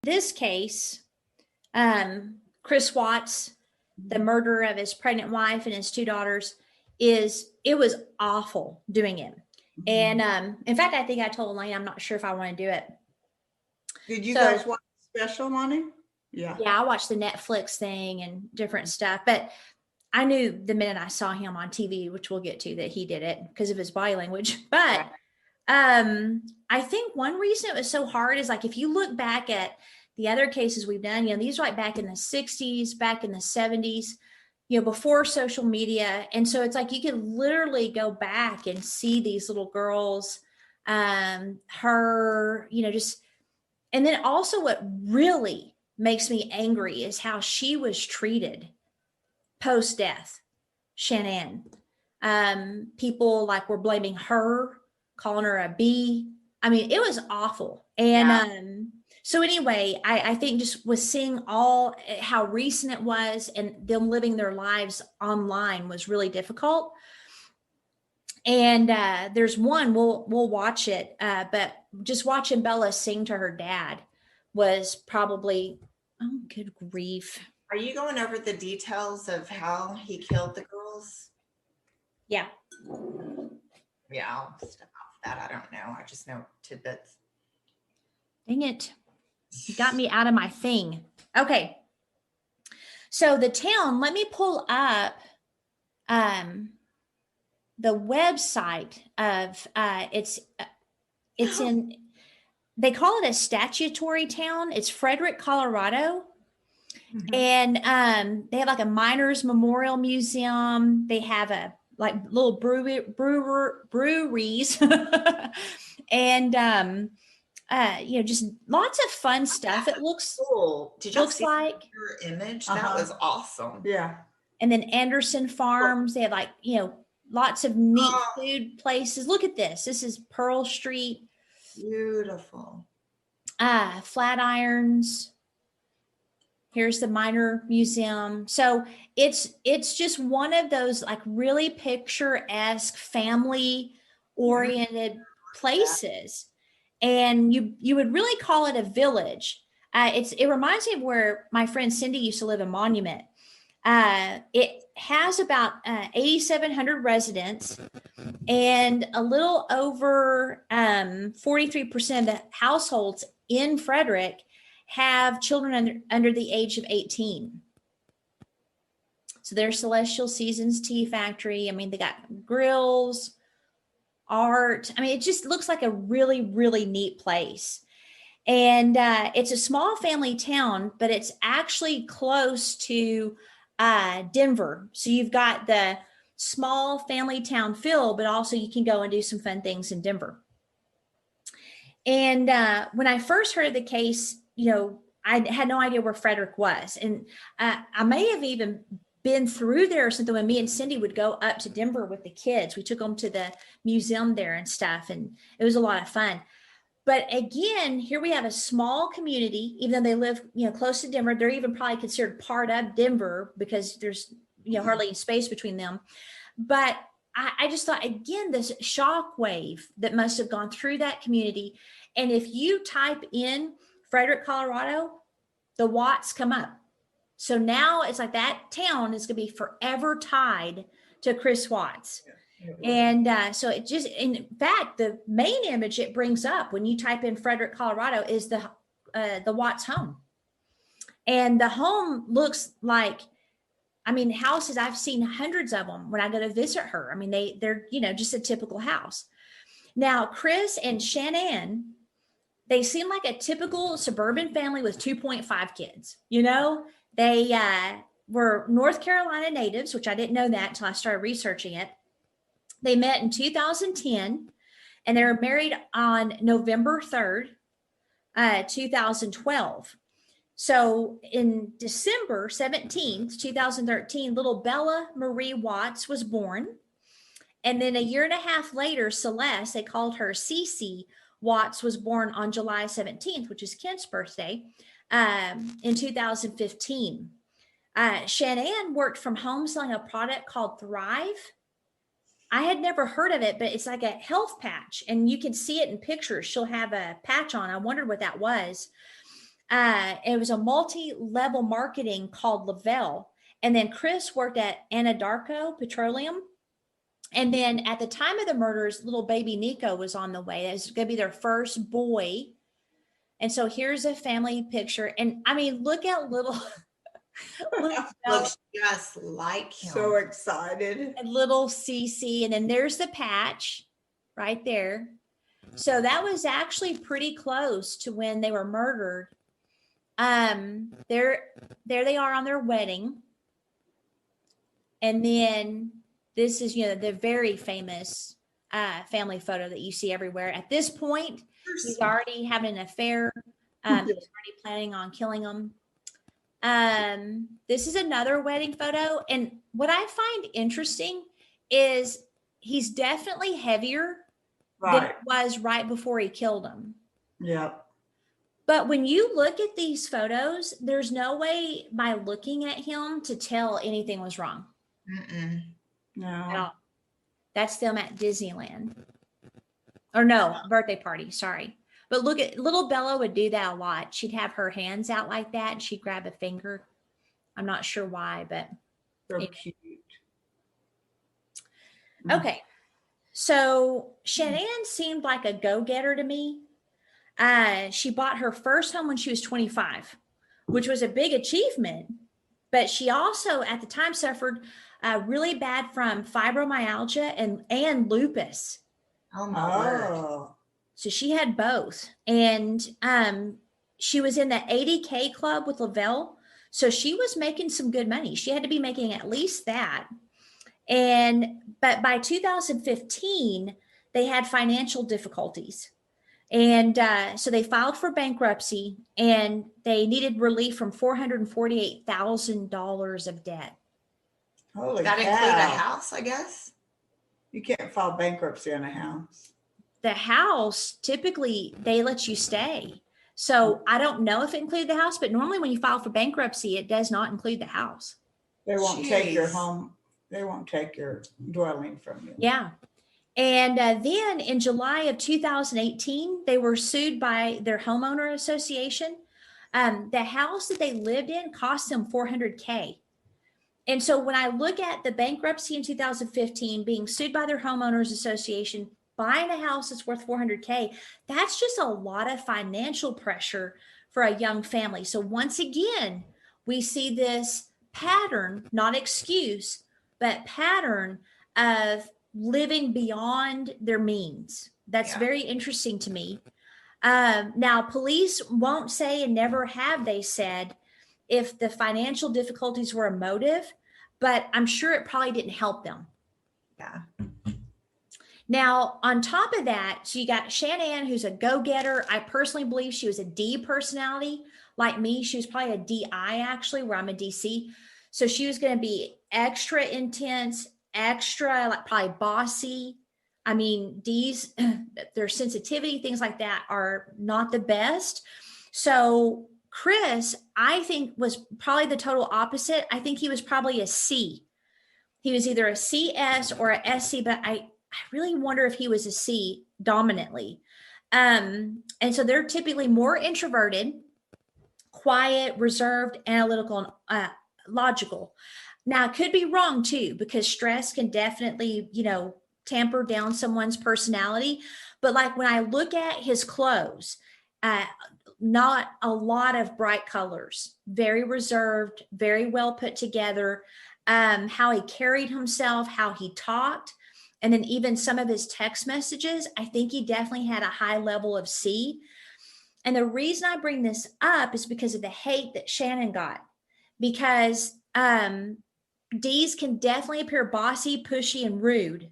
this case, Chris Watts, the murder of his pregnant wife and his two daughters, it was awful doing it. And in fact, I think I told Elaine, I'm not sure if I want to do it. Did you guys watch the special, Monty? Yeah, I watched the Netflix thing and different stuff, but I knew the minute I saw him on TV, which we'll get to, that he did it because of his body language. But I think one reason it was so hard is, like, if you look back at the other cases we've done, these right back in the 60s, back in the 70s, before social media. And so it's like you could literally go back and see these little girls, her, just, and then also what really makes me angry is how she was treated post-death. Shanann. People like were blaming her, calling her a bee. I mean, it was awful. And so anyway, I think just with seeing all how recent it was and them living their lives online was really difficult. And there's one, we'll watch it, but just watching Bella sing to her dad was probably, oh, good grief. Are you going over the details of how he killed the girls? Yeah. Yeah, I'll step off that. I don't know. I just know tidbits. Dang it. You got me out of my thing. Okay. So the town, let me pull up the website of it's in, they call it a statutory town. It's Frederick, Colorado. And they have like a miners memorial museum. They have a like little breweries and just lots of fun stuff. It looks cool. Did you looks see like your image? That was awesome. Yeah. And then Anderson Farms, they have like, lots of neat food places. Look at this. This is Pearl Street. Beautiful. Flatirons. Here's the Miner Museum. So it's just one of those like really picturesque, family oriented places. And you would really call it a village. It reminds me of where my friend Cindy used to live in Monument. It has about 8,700 residents, and a little over 43% of the households in Frederick have children under the age of 18. So there's Celestial Seasons Tea Factory. I mean, they got grills, art. I mean, it just looks like a really, really neat place. And it's a small family town, but it's actually close to Denver. So you've got the small family town feel, but also you can go and do some fun things in Denver. And when I first heard of the case, I had no idea where Frederick was. And I may have even been through there or something when me and Cindy would go up to Denver with the kids. We took them to the museum there and stuff, and it was a lot of fun. But again, here we have a small community, even though they live, close to Denver. They're even probably considered part of Denver because there's, hardly any space between them. But I just thought, again, this shock wave that must have gone through that community. And if you type in Frederick, Colorado, the Watts come up. So now it's like that town is going to be forever tied to Chris Watts. And so it just, in fact, the main image it brings up when you type in Frederick, Colorado is the Watts home. And the home looks like, houses, I've seen hundreds of them when I go to visit her. I mean, they're, just a typical house. Now, Chris and Shanann, they seem like a typical suburban family with 2.5 kids. They were North Carolina natives, which I didn't know that until I started researching it. They met in 2010, and they were married on November 3rd, 2012. So in December 17th, 2013, little Bella Marie Watts was born. And then a year and a half later, Celeste, they called her Cece Watts, was born on July 17th, which is Kent's birthday, in 2015. Shanann worked from home selling a product called Thrive. I had never heard of it, but it's like a health patch, and you can see it in pictures. She'll have a patch on. I wondered what that was. It was a multi-level marketing called Lavelle. And then Chris worked at Anadarko Petroleum. And then at the time of the murders, little baby Nico was on the way. That was going to be their first boy. And so here's a family picture. And I mean, look at little, little, Looks just like him. So excited. and little Cece. And then there's the patch right there. So that was actually pretty close to when they were murdered. There they are on their wedding. And then this is, the very famous family photo that you see everywhere. At this point, he's already having an affair. He's already planning on killing them. This is another wedding photo. And what I find interesting is he's definitely heavier than it was right before he killed him. Yep. But when you look at these photos, there's no way by looking at him to tell anything was wrong. No. At all. That's them at Disneyland. Or no, birthday party, sorry. But look at little Bella would do that a lot. She'd have her hands out like that and she'd grab a finger. I'm not sure why, but So anyway. cute. Okay. So Shanann seemed like a go-getter to me. She bought her first home when she was 25, which was a big achievement. But she also, at the time, suffered really bad from fibromyalgia and lupus. Oh my word. Oh. So she had both. And she was in the 80K club with Lavelle. So she was making some good money. She had to be making at least that. But by 2015, they had financial difficulties. And so they filed for bankruptcy and they needed relief from $448,000 of debt. Holy That cow. include a house, I guess? You can't file bankruptcy on a house. The house, typically they let you stay. So I don't know if it included the house, but normally when you file for bankruptcy, it does not include the house. They won't take your Jeez. home. They won't take your dwelling from you. Yeah. And then in July of 2018, they were sued by their homeowner association. The house that they lived in cost them $400K. And so when I look at the bankruptcy in 2015, being sued by their homeowners association, buying a house that's worth $400K, that's just a lot of financial pressure for a young family. So once again, we see this pattern, not excuse, but pattern of living beyond their means. That's very interesting to me. Now, police won't say, and never have they said, if the financial difficulties were a motive, but I'm sure it probably didn't help them. Yeah. Now, on top of that, so you got Shanann, who's a go-getter. I personally believe she was a D personality. Like me, she was probably a DI, actually, where I'm a DC. So she was going to be extra intense, extra, like probably bossy. I mean, D's, their sensitivity, things like that are not the best. So Chris, I think, was probably the total opposite. I think he was probably a C. He was either a CS or a SC, but I really wonder if he was a C dominantly. And so they're typically more introverted, quiet, reserved, analytical, and logical. Now, I could be wrong too, because stress can definitely, tamper down someone's personality. But like when I look at his clothes, not a lot of bright colors, very reserved, very well put together, how he carried himself, how he talked. And then even some of his text messages, I think he definitely had a high level of C. And the reason I bring this up is because of the hate that Shanann got, because D's can definitely appear bossy, pushy, and rude.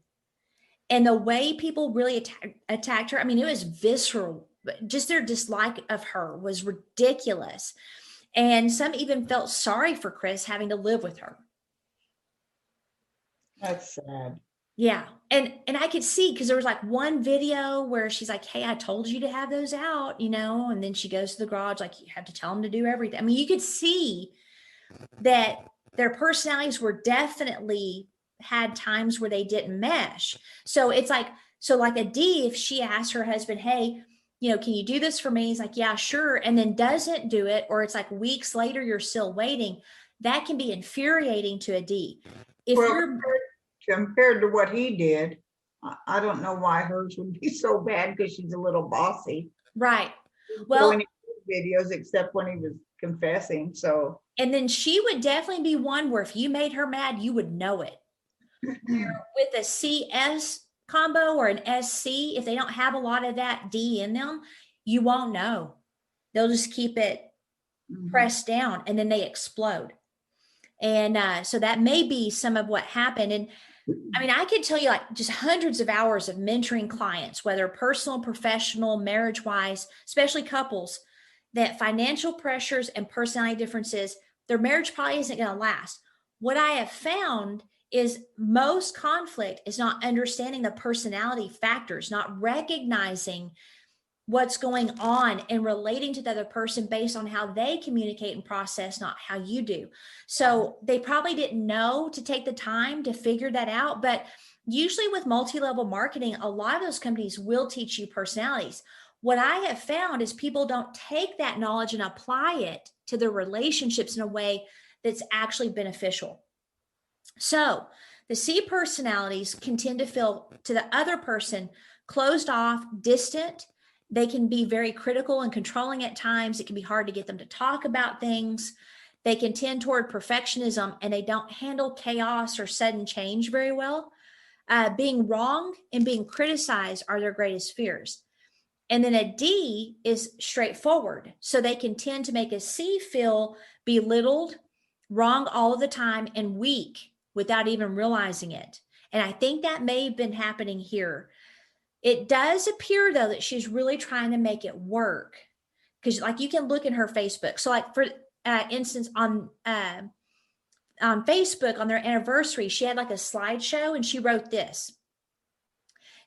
And the way people really attacked her, I mean, it was visceral. Just their dislike of her was ridiculous. And some even felt sorry for Chris having to live with her. That's sad. Yeah. And I could see, because there was like one video where she's like, hey, I told you to have those out, and then she goes to the garage, like, you have to tell them to do everything. I mean, you could see that their personalities were definitely had times where they didn't mesh. So it's like, like a D, if she asked her husband, hey, can you do this for me? He's like, yeah, sure. And then doesn't do it, or it's like weeks later, you're still waiting. That can be infuriating to a D. If Well, you're compared to what he did, I don't know why hers would be so bad, because she's a little bossy. right. So Well, any videos except when he was confessing. So and then she would definitely be one where if you made her mad, you would know it. With a CS combo or an SC, if they don't have a lot of that D in them, you won't know. They'll just keep it pressed down and then they explode. And so that may be some of what happened. And I mean, I could tell you like just hundreds of hours of mentoring clients, whether personal, professional, marriage wise, especially couples, that financial pressures and personality differences, their marriage probably isn't going to last. What I have found is most conflict is not understanding the personality factors, not recognizing what's going on and relating to the other person based on how they communicate and process, not how you do. So they probably didn't know to take the time to figure that out. But usually with multi-level marketing, a lot of those companies will teach you personalities. What I have found is people don't take that knowledge and apply it to their relationships in a way that's actually beneficial. So the C personalities can tend to feel to the other person closed off, distant. They can be very critical and controlling at times. It can be hard to get them to talk about things. They can tend toward perfectionism and they don't handle chaos or sudden change very well. Being wrong and being criticized are their greatest fears. And then a D is straightforward. So they can tend to make a C feel belittled, wrong all of the time, and weak without even realizing it. And I think that may have been happening here. It does appear, though, that she's really trying to make it work. Because, like, you can look in her Facebook. So, like, for instance, on Facebook, on their anniversary, she had like a slideshow and she wrote this.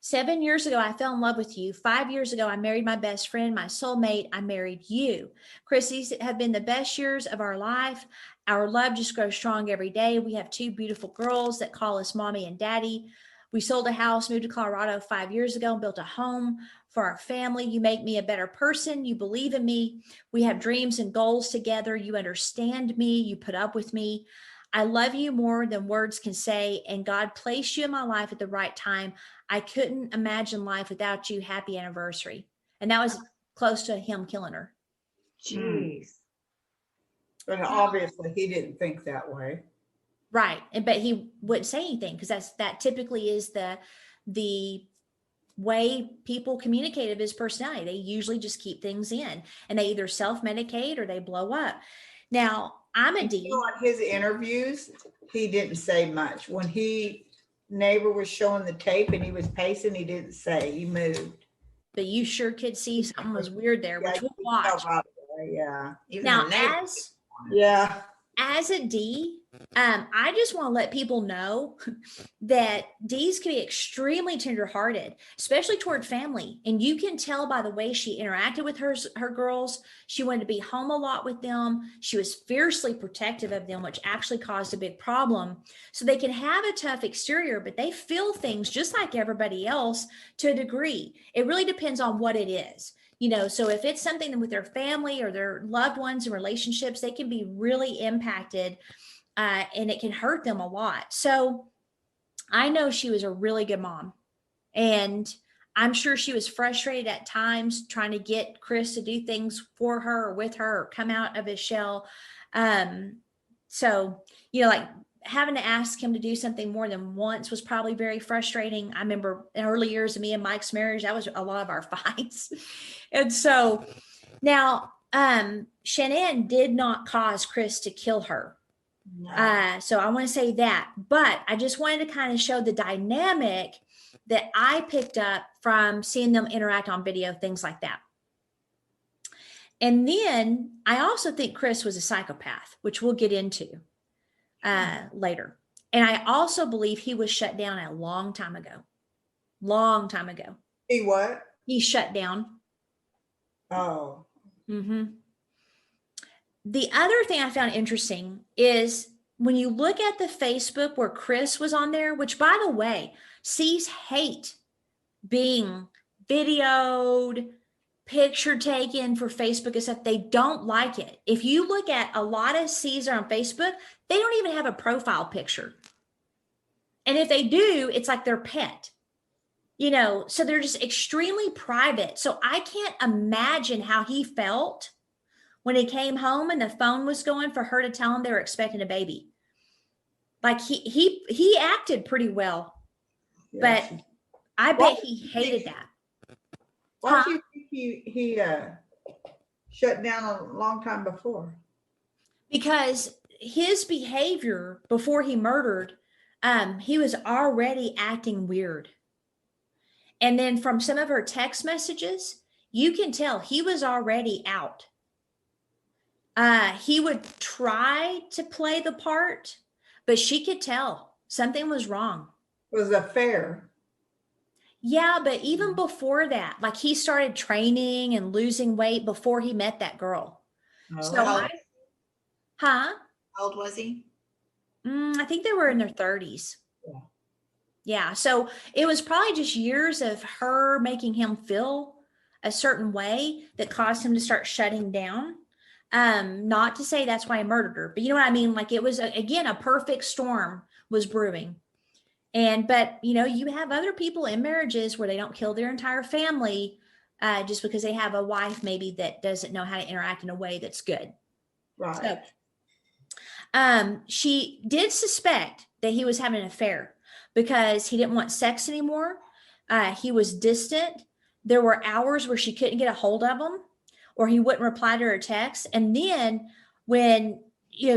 7 years ago, I fell in love with you. 5 years ago, I married my best friend, my soulmate. I married you. Chris, these have been the best years of our life. Our love just grows strong every day. We have 2 beautiful girls that call us mommy and daddy. We sold a house, moved to Colorado 5 years ago, and built a home for our family. You make me a better person. You believe in me. We have dreams and goals together. You understand me. You put up with me. I love you more than words can say, and God placed you in my life at the right time. I couldn't imagine life without you. Happy anniversary. And that was close to him killing her. Jeez. But obviously he didn't think that way. Right. But he wouldn't say anything because that typically is the way people communicate of his personality. They usually just keep things in and they either self-medicate or they blow up. Now, I'm a D. On his interviews, he didn't say much. When neighbor was showing the tape and he was pacing, he didn't say, he moved. But you sure could see something was weird there, which we'll watch. Yeah. Even Now, the neighbor- as a D, I just want to let people know that D's can be extremely tenderhearted, especially toward family. And you can tell by the way she interacted with her girls. She wanted to be home a lot with them. She was fiercely protective of them, which actually caused a big problem. So they can have a tough exterior, but they feel things just like everybody else to a degree. It really depends on what it is. So if it's something with their family or their loved ones and relationships, they can be really impacted and it can hurt them a lot. So I know she was a really good mom, and I'm sure she was frustrated at times trying to get Chris to do things for her or with her or come out of his shell. So, like having to ask him to do something more than once was probably very frustrating. I remember in early years of me and Mike's marriage, that was a lot of our fights. And so now, Shanann did not cause Chris to kill her. No. So I want to say that, but I just wanted to kind of show the dynamic that I picked up from seeing them interact on video, things like that. And then I also think Chris was a psychopath, which we'll get into later. And I also believe he was shut down a long time ago. He what? He shut down. Oh. Mm-hmm. The other thing I found interesting is when you look at the Facebook where Chris was on there, which by the way, C's hate being videoed, picture taken for Facebook and stuff, they don't like it. If you look at a lot of C's on Facebook, they don't even have a profile picture. And if they do, it's like their pet, so they're just extremely private. So I can't imagine how he felt when he came home and the phone was going for her to tell him they were expecting a baby. Like he acted pretty well, Yeah, but I bet he hated that. why do you think he shut down a long time before? Because his behavior before he murdered, he was already acting weird. And then from some of her text messages, you can tell he was already out. He would try to play the part, but she could tell something was wrong. It was a fair. Yeah, but even before that, like he started training and losing weight before he met that girl. So How huh? old was he? I think they were in their 30s. Yeah. Yeah. So it was probably just years of her making him feel a certain way that caused him to start shutting down. Not to say that's why I murdered her, but you know what I mean? Like it was, again, a perfect storm was brewing. But you have other people in marriages where they don't kill their entire family just because they have a wife maybe that doesn't know how to interact in a way that's good. Right. So, she did suspect that he was having an affair because he didn't want sex anymore. He was distant. There were hours where she couldn't get a hold of him or he wouldn't reply to her text. And then when,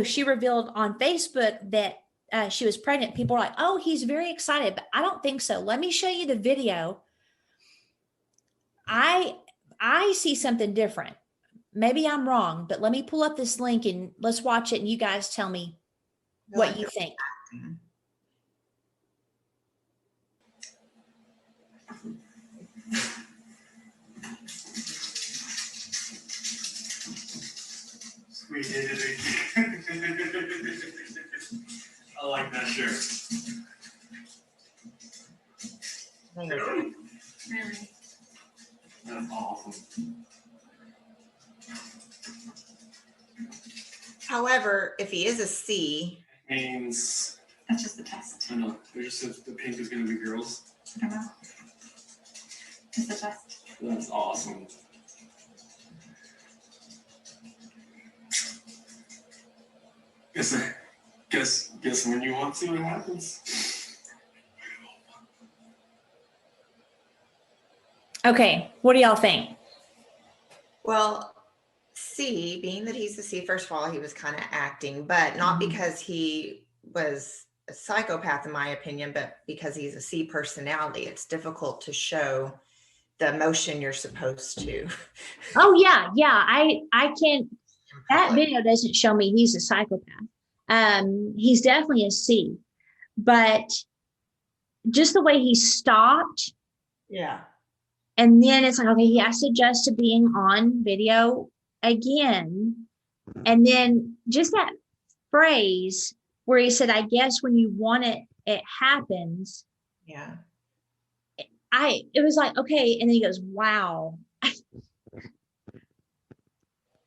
she revealed on Facebook that she was pregnant, people were like, oh, he's very excited, but I don't think so. Let me show you the video. I see something different. Maybe I'm wrong, but let me pull up this link and let's watch it and you guys tell me what you think. We did it again. I like that shirt. Really? That's awesome. However, if he is a C, Means That's just the test. I know. They just said the pink is gonna be girls. I don't know. It's the test. That's awesome. Guess when you want to see what happens. Okay, what do y'all think? well, C, being that he's a C, first of all, he was kind of acting, but not because he was a psychopath, in my opinion, but because he's a C personality. It's difficult to show the emotion you're supposed to. Oh yeah, I can't. in That public. video doesn't show me he's a psychopath. He's definitely a C, but just the way he stopped, Yeah. and then it's like, okay, he has to adjust to being on video again, and then just that phrase where he said, "I guess when you want it, it happens." Yeah. It was like, okay, and then he goes, "Wow."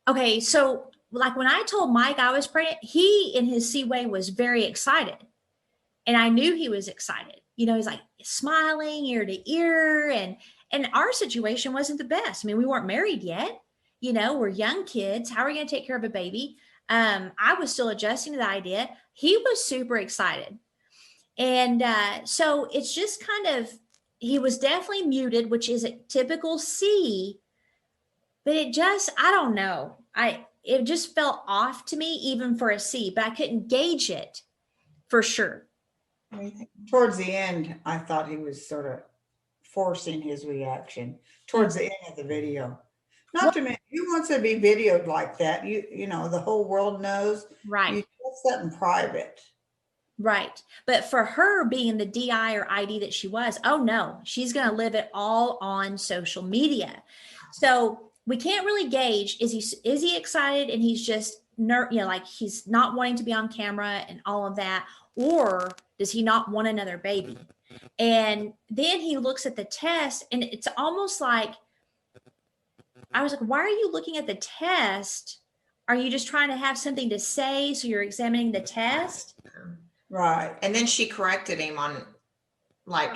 Okay, so like when I told Mike I was pregnant, he in his C way was very excited. And I knew he was excited. He's like smiling ear to ear. And our situation wasn't the best. I mean, we weren't married yet. We're young kids. How are we going to take care of a baby? I was still adjusting to the idea. He was super excited. And so it's just kind of, he was definitely muted, which is a typical C, but it just, I don't know. It just felt off to me, even for a C, but I couldn't gauge it for sure. Towards the end, I thought he was sort of forcing his reaction towards the end of the video. Not to mention, who wants to be videoed like that? The whole world knows. Right. You do something private. Right. But for her being the DI or ID that she was, oh no, she's going to live it all on social media. So we can't really gauge, is he excited and he's just like he's not wanting to be on camera and all of that, or does he not want another baby? And then he looks at the test and it's almost like I was like, why are you looking at the test? Are you just trying to have something to say? So you're examining the test? Right. And then she corrected him on like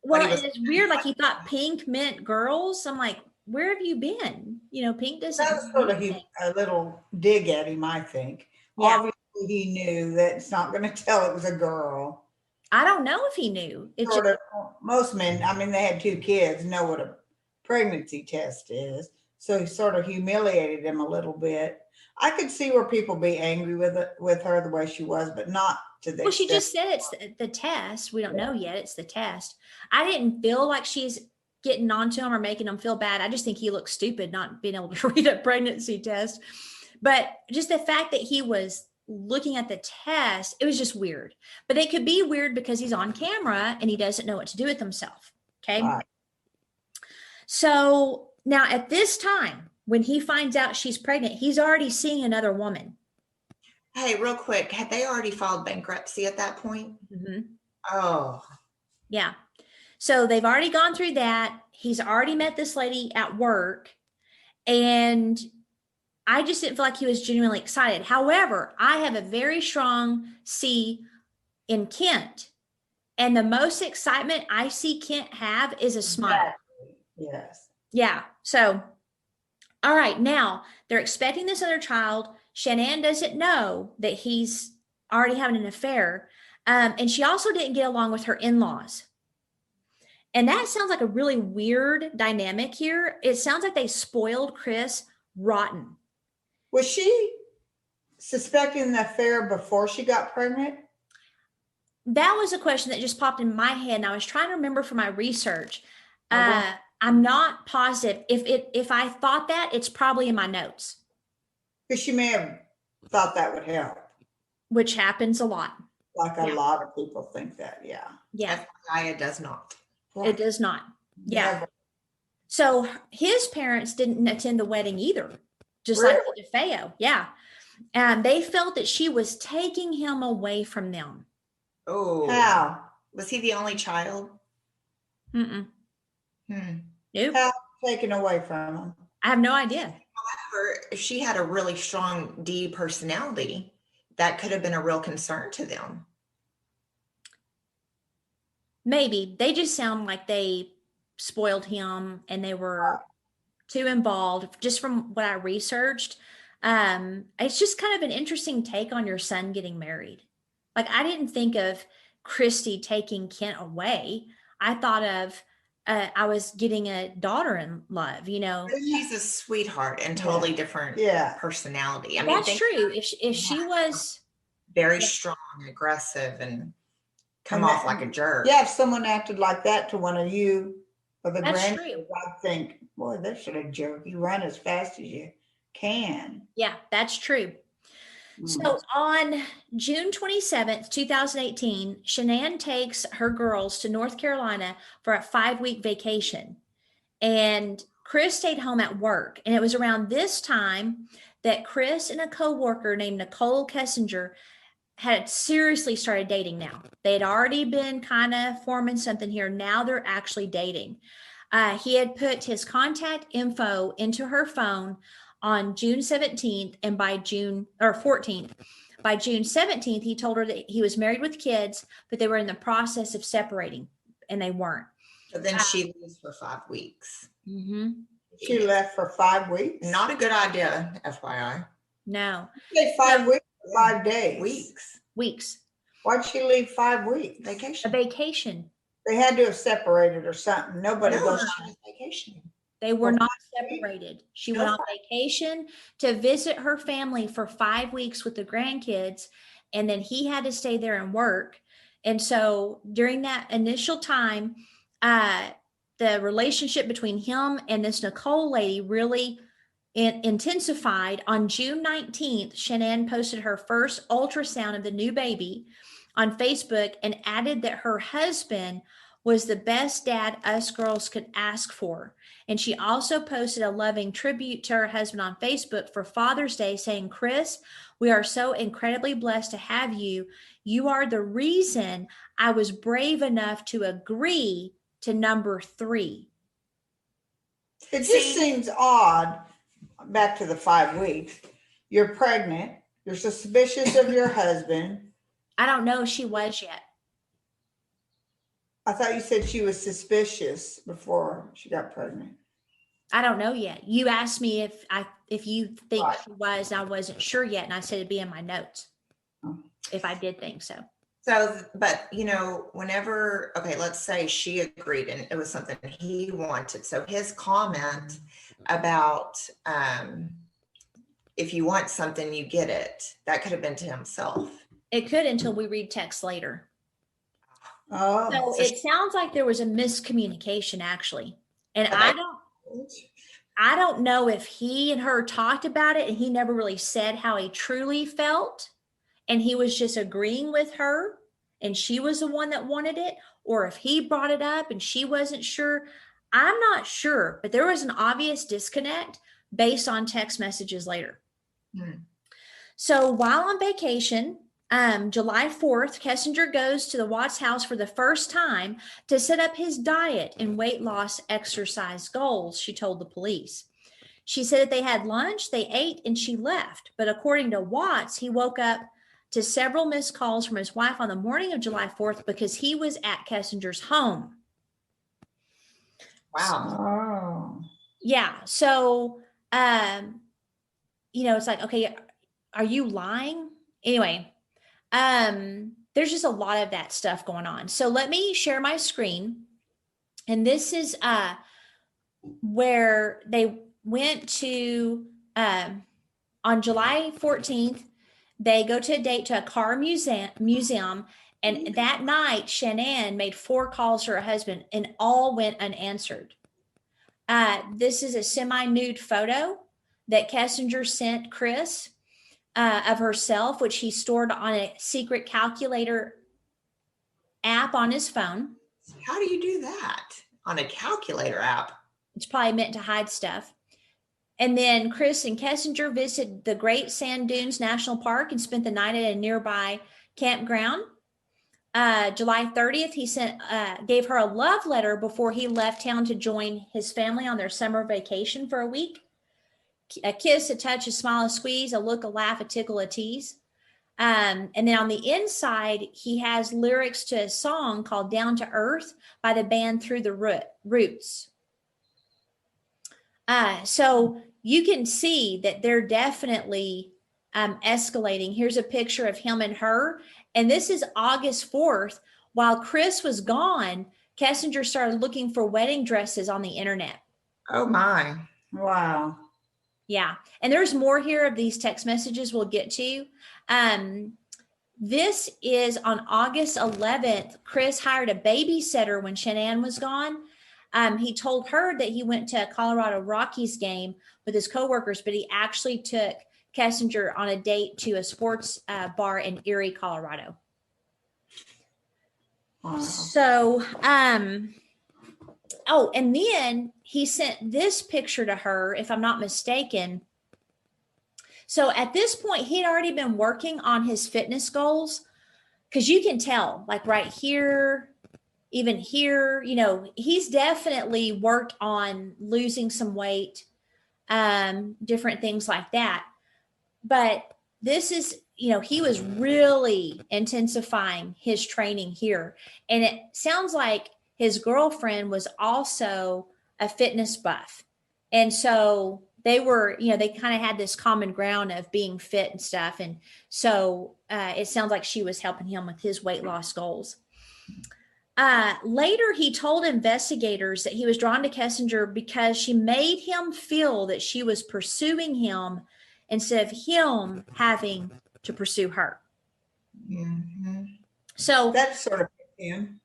Well, he was- and it's weird. Like he thought pink meant girls. I'm like, where have you been? You know, pink doesn't. That was mean sort of anything. a little dig at him, I think. Yeah. Obviously, he knew that it's not going to tell it was a girl. I don't know if he knew. It Sort just, of, most men, I mean, they had 2 kids, know what a pregnancy test is. So he sort of humiliated him a little bit. I could see where people be angry with her the way she was, but not to the well, she extent- just said it's the test. We don't know yet. It's the test. I didn't feel like she's getting onto him or making him feel bad. I just think he looks stupid not being able to read a pregnancy test. But just the fact that he was looking at the test, it was just weird. But it could be weird because he's on camera and he doesn't know what to do with himself. Okay. Right. So now at this time, when he finds out she's pregnant, he's already seeing another woman. Hey, real quick, had they already filed bankruptcy at that point? Mhm. Oh, Yeah. So they've already gone through that. He's already met this lady at work. And I just didn't feel like he was genuinely excited. However, I have a very strong C in Kent. And the most excitement I see Kent have is a smile. Yes. Yeah. So, all right. Now they're expecting this other child. Shanann doesn't know that he's already having an affair. And she also didn't get along with her in-laws. And that sounds like a really weird dynamic here. It sounds like they spoiled Chris rotten. Was she suspecting the affair before she got pregnant? That was a question that just popped in my head, and I was trying to remember for my research. Uh-huh. I'm not positive. If I thought that, it's probably in my notes, Because she may have thought that would help. which happens a lot. Like a Yeah. lot of people think that, yeah. Yeah, FYI, it does not. it does not. Yeah. Never. So his parents didn't attend the wedding either, just like the DeFeo. Yeah. And they felt that she was taking him away from them. Oh, How? was he the only child? Mm-mm. Hmm. Nope. How taken away from them? I have no idea. However, if she had a really strong D personality, that could have been a real concern to them. Maybe they just sound like they spoiled him and they were too involved. Just from what I researched, it's just kind of an interesting take on your son getting married. Like I didn't think of Christy taking Kent away. I thought of I was getting a daughter in love. You know, She's a sweetheart and totally different Yeah. personality. I mean, that's think true. If she was, very Yeah. strong, aggressive, and come And off that- like a jerk. Yeah, if someone acted like that to one of you or the That's grandkids, I'd think, boy, they should have jerk. You run as fast as you can. yeah, that's true. Mm. So on June 27th, 2018, Shanann takes her girls to North Carolina for a 5-week vacation. And Chris stayed home at work. And it was around this time that Chris and a coworker named Nicole Kessinger had seriously started dating now. They had already been kind of forming something here. Now they're actually dating. He had put his contact info into her phone on June 17th and by June or 14th. By June 17th, he told her that he was married with kids, but they were in the process of separating and they weren't. But then she leaves for 5 weeks. Mm-hmm. She left for 5 weeks? Not a good idea, FYI. No, Say 5 weeks, or 5 days. weeks. Why'd she leave 5 weeks? A Vacation. vacation. They had to have separated or something. Nobody No, goes. she was vacationing. They were For not 5 weeks? separated. She went on vacation to visit her family for 5 weeks with the grandkids, and then he had to stay there and work. And so during that initial time, the relationship between him and this Nicole lady really intensified. On June 19th, Shanann posted her first ultrasound of the new baby on Facebook and added that her husband was the best dad us girls could ask for. And she also posted a loving tribute to her husband on Facebook for Father's Day, saying, Chris, we are so incredibly blessed to have you. You are the reason I was brave enough to agree to number 3. It just See- seems odd, back to the 5 weeks. You're pregnant, you're suspicious of your husband. I don't know if she was yet. I thought you said she was suspicious before she got pregnant. I don't know yet. You asked me if you think Right. she was, and I wasn't sure yet, and I said it'd be in my notes Oh. if I did think so. So, but whenever, okay, let's say she agreed and it was something he wanted. So his comment about, if you want something, you get it. That could have been to himself. It could until we read text later. Oh, So it sounds like there was a miscommunication actually. And Okay. I don't know if he and her talked about it and he never really said how he truly felt and he was just agreeing with her and she was the one that wanted it, or if he brought it up and she wasn't sure. I'm not sure, but there was an obvious disconnect based on text messages later. So while on vacation, July 4th, Kessinger goes to the Watts house for the first time to set up his diet and weight loss exercise goals, she told the police. She said that they had lunch, they ate, and she left. But according to Watts, he woke up to several missed calls from his wife on the morning of July 4th because he was at Kessinger's home. Wow. Oh. Yeah. So, it's like, okay, are you lying? Anyway, there's just a lot of that stuff going on. So let me share my screen. And this is where they went to on July 14th, they go to a date to a car museum. And that night, Shanann made 4 calls to her husband and all went unanswered. This is a semi-nude photo that Kessinger sent Chris of herself, which he stored on a secret calculator app on his phone. How do you do that on a calculator app? It's probably meant to hide stuff. And then Chris and Kessinger visited the Great Sand Dunes National Park and spent the night at a nearby campground. July 30th, he gave her a love letter before he left town to join his family on their summer vacation for a week. A kiss, a touch, a smile, a squeeze, a look, a laugh, a tickle, a tease. And then on the inside, he has lyrics to a song called Down to Earth by the band Through the Roots. So you can see that they're definitely escalating. Here's a picture of him and her. And this is August 4th. While Chris was gone, Kessinger started looking for wedding dresses on the internet. Oh my. Wow. Yeah. And there's more here of these text messages we'll get to. This is on August 11th. Chris hired a babysitter when Shanann was gone. He told her that he went to a Colorado Rockies game with his coworkers, but he actually took Kessinger on a date to a sports bar in Erie, Colorado. Wow. So, and then he sent this picture to her, if I'm not mistaken. So at this point, he had already been working on his fitness goals, because you can tell, like right here, even here, he's definitely worked on losing some weight, different things like that. But this is, he was really intensifying his training here. And it sounds like his girlfriend was also a fitness buff. And so they were, they kind of had this common ground of being fit and stuff. And so it sounds like she was helping him with his weight loss goals. Later, he told investigators that he was drawn to Kessinger because she made him feel that she was pursuing him instead of him having to pursue her. Mm-hmm. So That's sort of him,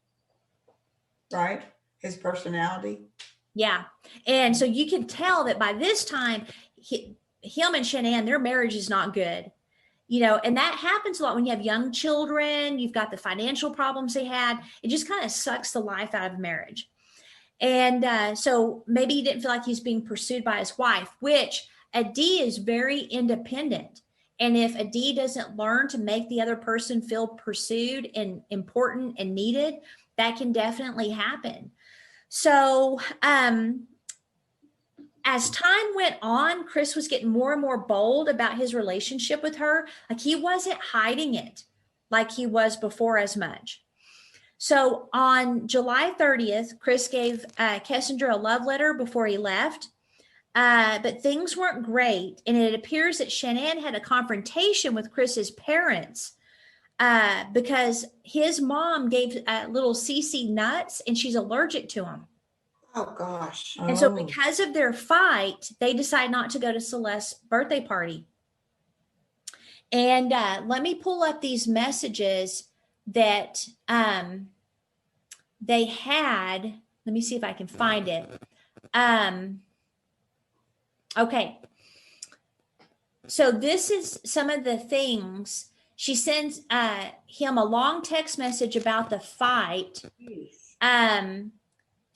right? His personality. yeah. And so you can tell that by this time, him and Shanann, their marriage is not good. And that happens a lot when you have young children, you've got the financial problems they had. It just kind of sucks the life out of marriage. And so maybe he didn't feel like he's being pursued by his wife, which Adi is very independent. And if Adi doesn't learn to make the other person feel pursued and important and needed, that can definitely happen. So as time went on, Chris was getting more and more bold about his relationship with her. Like he wasn't hiding it like he was before as much. So on July 30th, Chris gave Kessinger a love letter before he left. But things weren't great. And it appears that Shanann had a confrontation with Chris's parents because his mom gave little Cece nuts and she's allergic to them. Oh gosh. And so Oh. because of their fight, they decide not to go to Celeste's birthday party. And let me pull up these messages that they had. Let me see if I can find it. Okay. So this is some of the things. She sends him a long text message about the fight.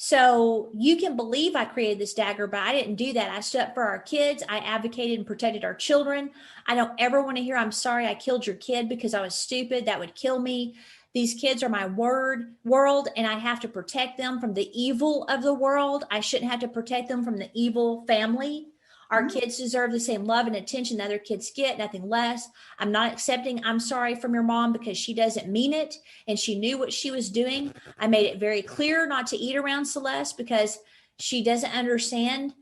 So you can believe I created this dagger, but I didn't do that. I stood up for our kids. I advocated and protected our children. I don't ever want to hear, I'm sorry I killed your kid because I was stupid. That would kill me. These kids are my world, and I have to protect them from the evil of the world. I shouldn't have to protect them from the evil family. Our kids deserve the same love and attention that other kids get, nothing less. I'm not accepting I'm sorry from your mom because she doesn't mean it and she knew what she was doing. I made it very clear not to eat around Celeste because she doesn't understand.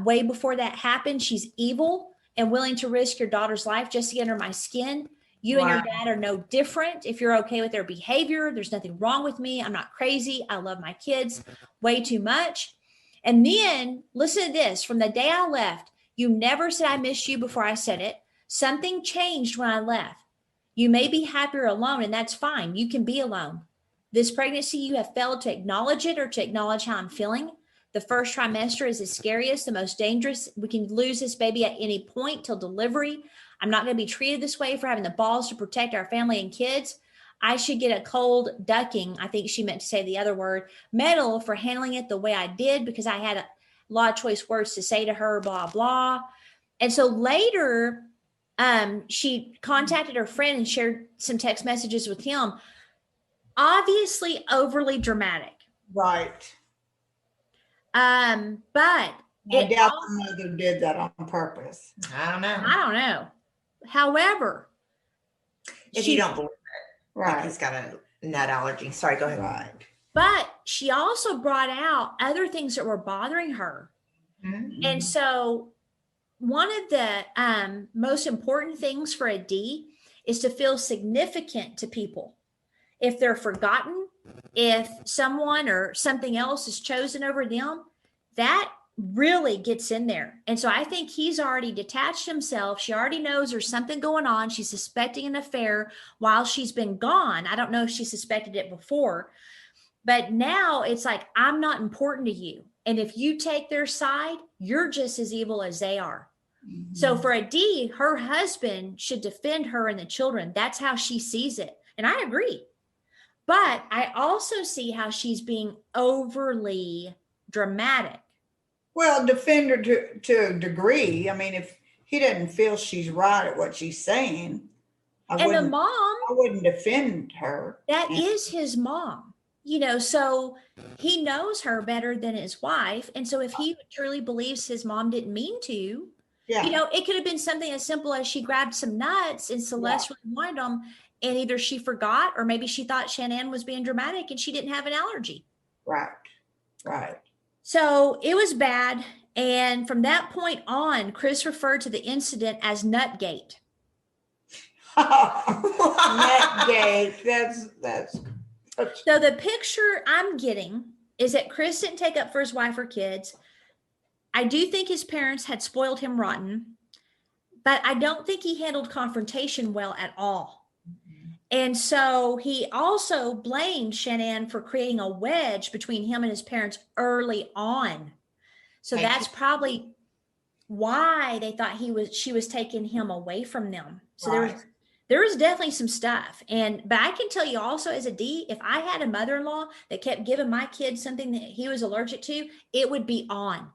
Way before that happened, she's evil and willing to risk your daughter's life just to get under my skin. You and your dad are no different. If you're okay with their behavior, there's nothing wrong with me. I'm not crazy. I love my kids way too much. And then listen to this. From the day I left, you never said I missed you before I said it. Something changed when I left. You may be happier alone, and that's fine. You can be alone. This pregnancy, you have failed to acknowledge it or to acknowledge how I'm feeling. The first trimester is the scariest, the most dangerous. We can lose this baby at any point till delivery. I'm not going to be treated this way for having the balls to protect our family and kids. I should get a cold ducking, I think she meant to say the other word, medal for handling it the way I did because I had a lot of choice words to say to her, blah, blah. And so later, she contacted her friend and shared some text messages with him, obviously overly dramatic. Right. But I doubt the mother did that on purpose. I don't know. I don't know. However, If you don't believe it, like Right. he's got a nut allergy. Sorry, go ahead. Right. but she also brought out other things that were bothering her. Mhm. And so one of the most important things for a D is to feel significant to people. If they're forgotten, if someone or something else is chosen over them, that really gets in there. And so I think he's already detached himself. She already knows there's something going on. She's suspecting an affair while she's been gone. I don't know if she suspected it before, but now it's like, I'm not important to you. And if you take their side, you're just as evil as they are. So for a D, her husband should defend her and the children. That's how she sees it. And I agree. But I also see how she's being overly dramatic. Well, defend her to a degree. I mean, if he doesn't feel she's right at what she's saying, I And the wouldn't, mom, I wouldn't defend her. that And- is his mom, so he knows her better than his wife. And so if he truly believes his mom didn't mean to, Yeah. it could have been something as simple as she grabbed some nuts and Celeste really wanted them. And either she forgot or maybe she thought Shanann was being dramatic and she didn't have an allergy. Right. Right. So it was bad. And from that point on, Chris referred to the incident as Nutgate. Nutgate. That's So the picture I'm getting is that Chris didn't take up for his wife or kids. I do think his parents had spoiled him rotten, but I don't think he handled confrontation well at all. And so he also blamed Shanann for creating a wedge between him and his parents early on. So Thank that's you. probably why they thought she was taking him away from them. So Right. there was definitely some stuff. But I can tell you also as a D, if I had a mother-in-law that kept giving my kid something that he was allergic to, it would be on.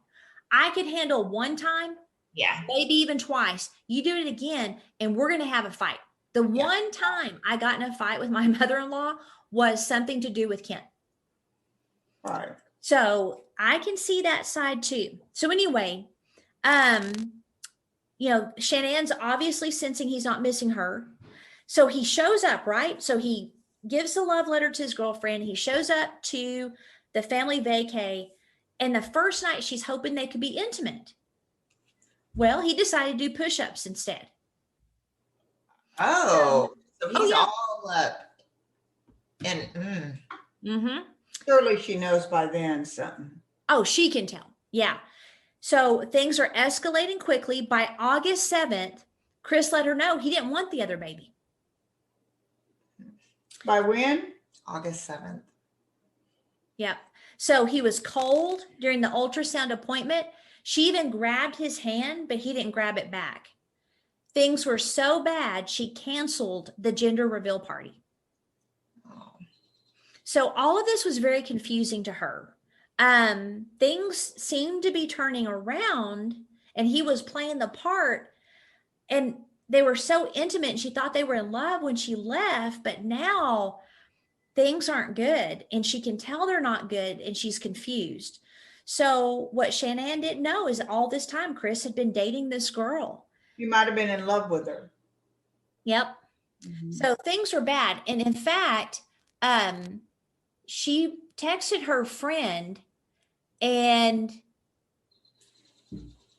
I could handle one time, Yeah. maybe even twice. You do it again, and we're going to have a fight. The one time I got in a fight with my mother-in-law was something to do with Kent. right. So I can see that side too. So anyway, Shannon's obviously sensing he's not missing her. So he shows up, right? So he gives a love letter to his girlfriend. He shows up to the family vacay. And the first night she's hoping they could be intimate. Well, he decided to do push-ups instead. Oh, so he's yeah. all up. And Mm-hmm. Surely she knows by then something. Oh, she can tell. Yeah. So things are escalating quickly. By August 7th, Chris let her know he didn't want the other baby. By when? August 7th. Yep. So he was cold during the ultrasound appointment. She even grabbed his hand, but he didn't grab it back. Things were so bad, she canceled the gender reveal party. Oh. So all of this was very confusing to her. Things seemed to be turning around, and he was playing the part, and they were so intimate, and she thought they were in love when she left, but now things aren't good, and she can tell they're not good, and she's confused. So what Shanann didn't know is all this time Chris had been dating this girl. You might have been in love with her. Yep. Mhm. So things were bad. And in fact, she texted her friend and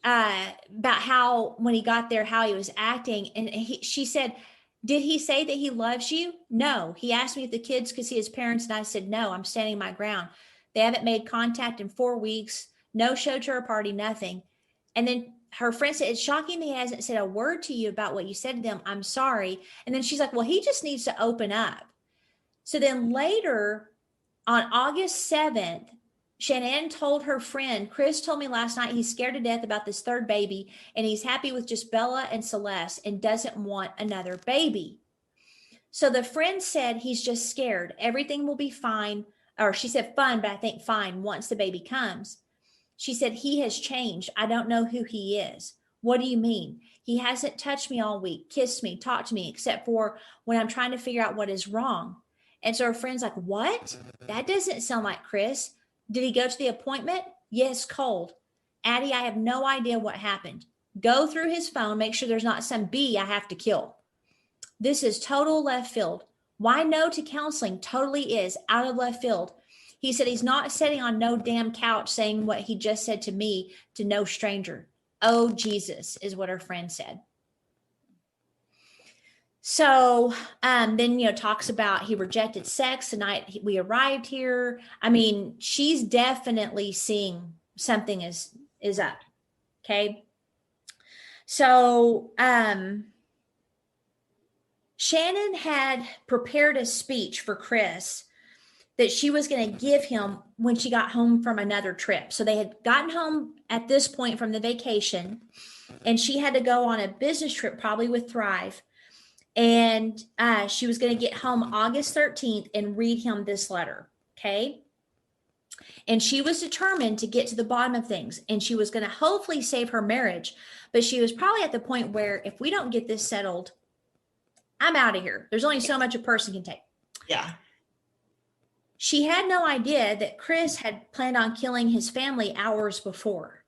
about how when he got there, how he was acting. And she said, did he say that he loves you? No. He asked me if the kids could see his parents, and I said, no, I'm standing my ground. They haven't made contact in 4 weeks. No show to her party, nothing. And then her friend said, it's shocking that he hasn't said a word to you about what you said to them. I'm sorry. And then she's like, well, he just needs to open up. So then later on August 7th, Shanann told her friend, Chris told me last night he's scared to death about this third baby, and he's happy with just Bella and Celeste and doesn't want another baby. So the friend said he's just scared. Everything will be fine. Or she said fun, but I think fine once the baby comes. She said, he has changed. I don't know who he is. What do you mean? He hasn't touched me all week, kissed me, talked to me, except for when I'm trying to figure out what is wrong. And so her friend's like, what? That doesn't sound like Chris. Did he go to the appointment? Yes, cold. Addie, I have no idea what happened. Go through his phone, make sure there's not some bee I have to kill. This is total left field. Why no to counseling totally is out of left field. He said he's not sitting on no damn couch saying what he just said to me to no stranger. Oh, Jesus, is what her friend said. So then, talks about he rejected sex the night we arrived here. I mean, she's definitely seeing something is up. Okay. So Shanann had prepared a speech for Chris that she was going to give him when she got home from another trip. So they had gotten home at this point from the vacation, and she had to go on a business trip, probably with Thrive. And she was going to get home August 13th and read him this letter. Okay. And she was determined to get to the bottom of things, and she was going to hopefully save her marriage. But she was probably at the point where if we don't get this settled, I'm out of here. There's only so much a person can take. Yeah. She had no idea that Chris had planned on killing his family hours before.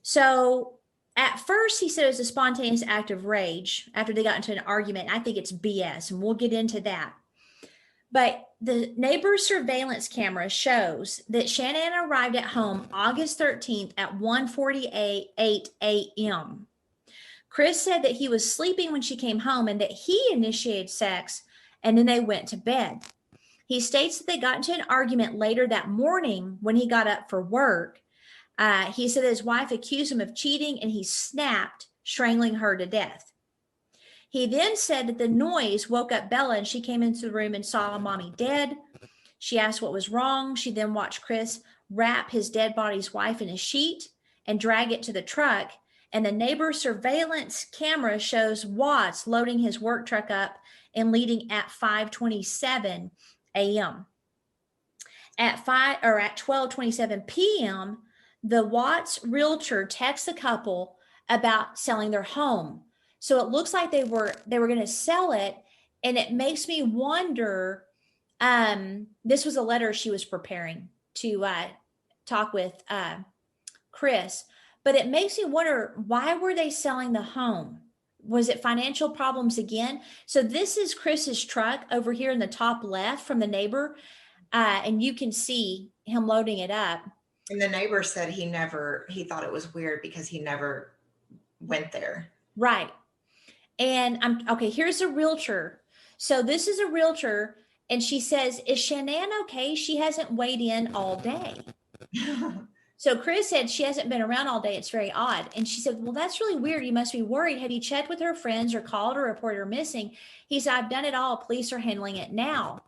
So at first he said it was a spontaneous act of rage after they got into an argument. I think it's BS, and we'll get into that. But the neighbor's surveillance camera shows that Shanann arrived at home August 13th at 1:48 a.m. Chris said that he was sleeping when she came home and that he initiated sex, and then they went to bed. He states that they got into an argument later that morning when he got up for work. He said that his wife accused him of cheating, and he snapped, strangling her to death. He then said that the noise woke up Bella, and she came into the room and saw mommy dead. She asked what was wrong. She then watched Chris wrap his dead body's wife in a sheet and drag it to the truck. And the neighbor's surveillance camera shows Watts loading his work truck up and leaving at 5:27 a.m. At 12:27 p.m., the Watts realtor texts the couple about selling their home. So it looks like they were going to sell it, and it makes me wonder. This was a letter she was preparing. to talk with Chris, but it makes me wonder, why were they selling the home? Was it financial problems again? So this is Chris's truck over here in the top left from the neighbor, and you can see him loading it up. And the neighbor said he thought it was weird because he never went there. Right. And okay, here's a realtor. So this is a realtor, and she says, is Shanann okay? She hasn't weighed in all day. So Chris said she hasn't been around all day. It's very odd. And she said, well, that's really weird. You must be worried. Have you checked with her friends or called or reported her missing? He said, I've done it all. Police are handling it now.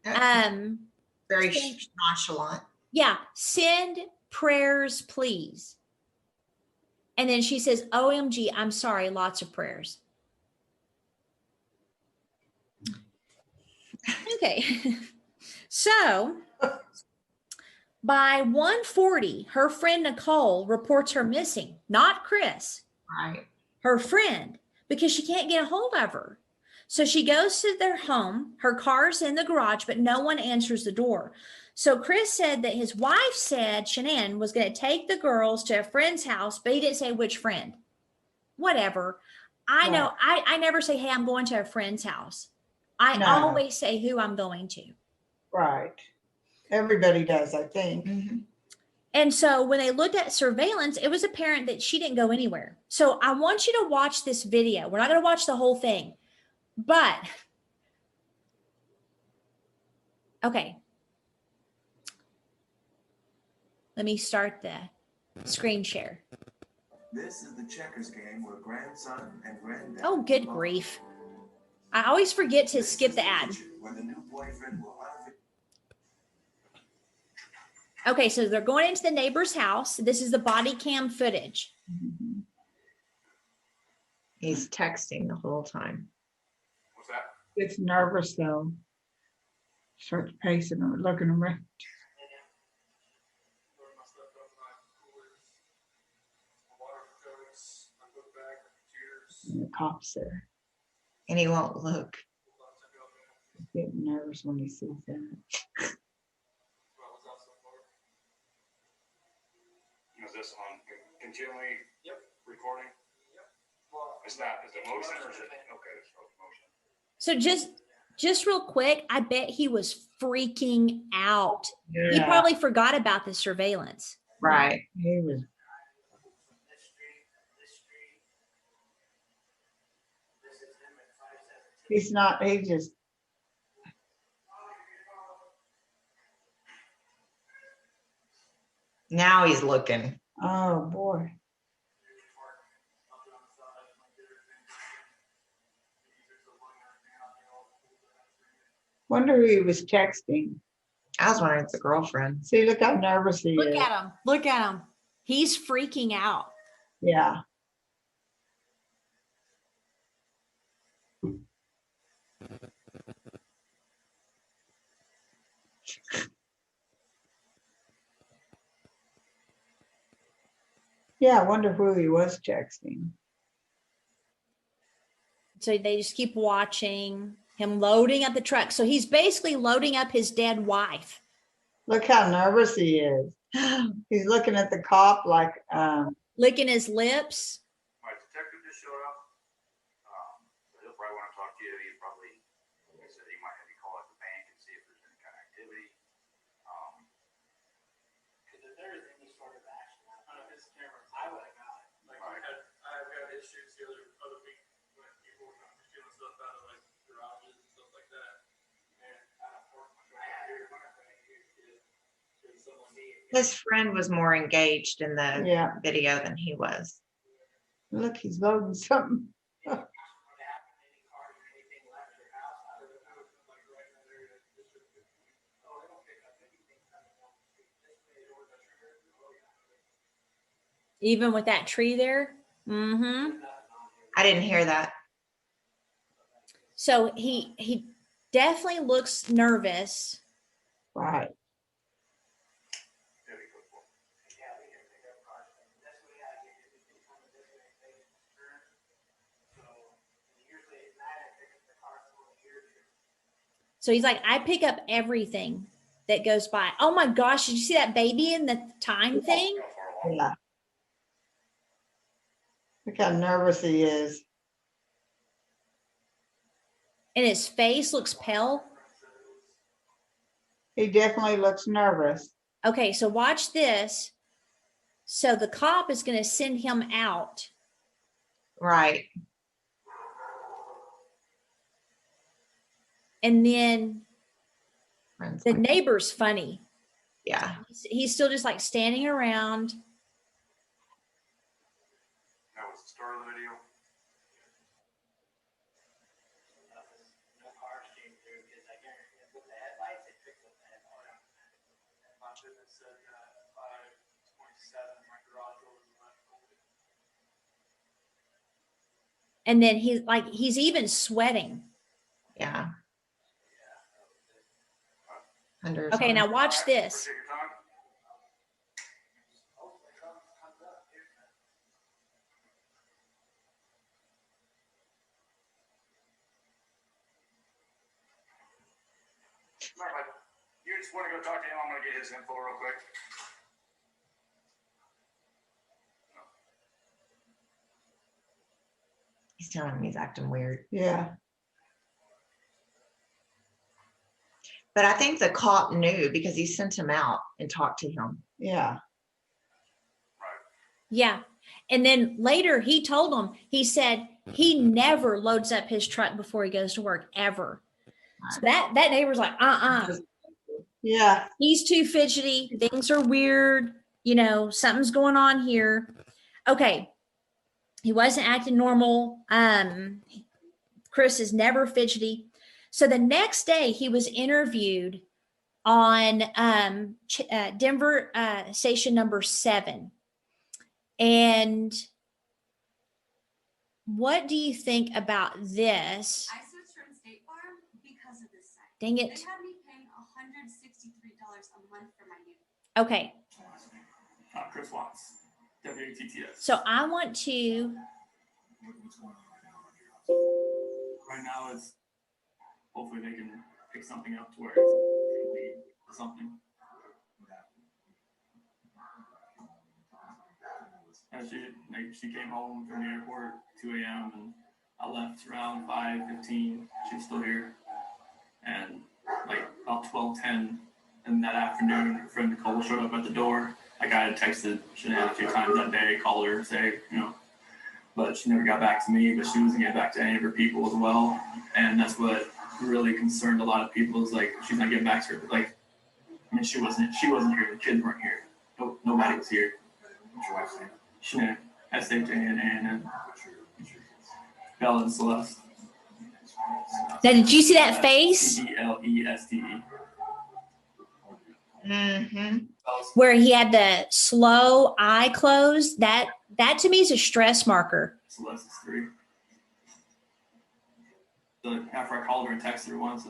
Very nonchalant. Yeah. Send prayers, please. And then she says, OMG, I'm sorry. Lots of prayers. Okay. So by 1:40, her friend Nicole reports her missing, not Chris, Right. her friend, because she can't get a hold of her. So she goes to their home. Her car's in the garage, but no one answers the door. So Chris said that his wife said Shanann was going to take the girls to a friend's house, but he didn't say which friend. Whatever. I know. I never say, hey, I'm going to a friend's house. I always say who I'm going to. Right. Everybody does, I think. Mm-hmm. And so when they looked at surveillance, it was apparent that she didn't go anywhere. So I want you to watch this video. We're not going to watch the whole thing, but okay. Let me start the screen share. This is the checkers game where grandson and granddad. Oh, good grief. I always forget to skip the ad. Where the new boyfriend will Okay, so they're going into the neighbor's house. This is the body cam footage. He's texting the whole time. What's that? It's nervous though. Starts pacing or looking around. And the cops there. And he won't look. He's getting nervous when he sees that. Is this on continually recording? Is it motion or is it? Okay, it's motion. So just real quick, I bet he was freaking out. Yeah. He probably forgot about the surveillance. Right. He was. He's not, he just. Now he's looking. Oh, boy. Wonder who he was texting. I was wondering if it's a girlfriend. See, look how nervous he Look is. at him. Look at him. He's freaking out. Yeah. Yeah, I wonder who he was texting. So they just keep watching him loading up the truck. So he's basically loading up his dead wife. Look how nervous he is. He's looking at the cop like, Licking his lips. My detective just showed up. So he'll probably want to talk to you. He probably, like I said, he might have you call at the bank and see if there's any kind of activity. Because if there is any sort of action on his cameras, I would have got it. Like I've got issues the other week when people were stealing stuff out of like garages and stuff like that. And I parked my car here. His friend was more engaged in the yeah, video than he was. look, he's loading something. Even with that tree there. Mm-hmm. I didn't hear that. So he definitely looks nervous. Right. So he's like, I pick up everything. that goes by. Oh my gosh, did you see that baby in the time thing? How far along? Yeah. Look how nervous he is. And his face looks pale. He definitely looks nervous. Okay, so watch this. So the cop is going to send him out. Right. And then Friends the like- neighbor's funny. Yeah. He's still just like standing around. That was the start of the video. No cars came through because I guarantee with the headlights, they picked up the headlight. My business said 527, my garage door was left open. And then he's even sweating. Yeah. Under Okay, now watch this. Appreciate your time. Matter of fact, you just want to go talk to him, I'm gonna get his info real quick. He's telling him he's acting weird. Yeah. But I think the cop knew because he sent him out and talked to him. Yeah. Yeah. And then later he told him, he said he never loads up his truck before he goes to work ever. So that neighbor's like, Yeah. he's too fidgety. Things are weird. Something's going on here. Okay. He wasn't acting normal. Chris is never fidgety. So the next day he was interviewed on Denver station number 7. And what do you think about this? I switched from State Farm because of this site. Dang They it. had me paying $163 a month for my new. Okay. Chris Watts, WATTS. So I want to, Right now, it's hopefully they can pick something up to where it's gonna lead to something. And she came home from the airport 2 a.m. and I left around 5:15. She was still here. And like about 12:10 in that afternoon, her friend Nicole showed up at the door. Like I had texted Shanae a few times that day, called her, say, but she never got back to me, but she wasn't getting back to any of her people as well. And that's what really concerned a lot of people is like, she's not getting back to her. But like, I mean, she wasn't here. The kids weren't here. Nobody was here. Shanae, S-H-A-N-A-N-N. Bella and Celeste. now did you see that face C-E-L-E-S-T-E. Mm-hmm. where he had the slow eye closed? That to me is a stress marker. Celeste is 3. So after I called her and texted her once,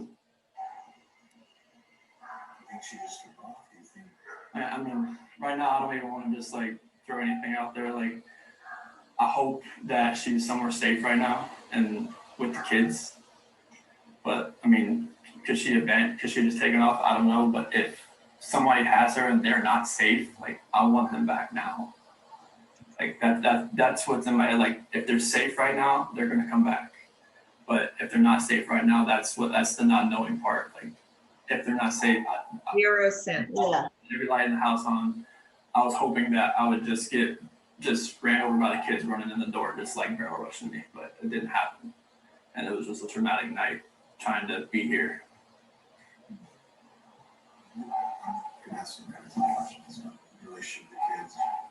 I mean, right now I don't even want to just like throw anything out there. Like, I hope that she's somewhere safe right now and with the kids. But I mean, could she just taken off? I don't know. But if somebody has her and they're not safe, like I want them back now. Like that's what's in my head. Like if they're safe right now, they're gonna come back. But if they're not safe right now, that's the not knowing part. Like if they're not safe, 0 cents. Yeah. every light in the house on. I was hoping that I would just get ran over by the kids running in the door, just like barrel rushing me, but it didn't happen. And it was just a traumatic night trying to be here.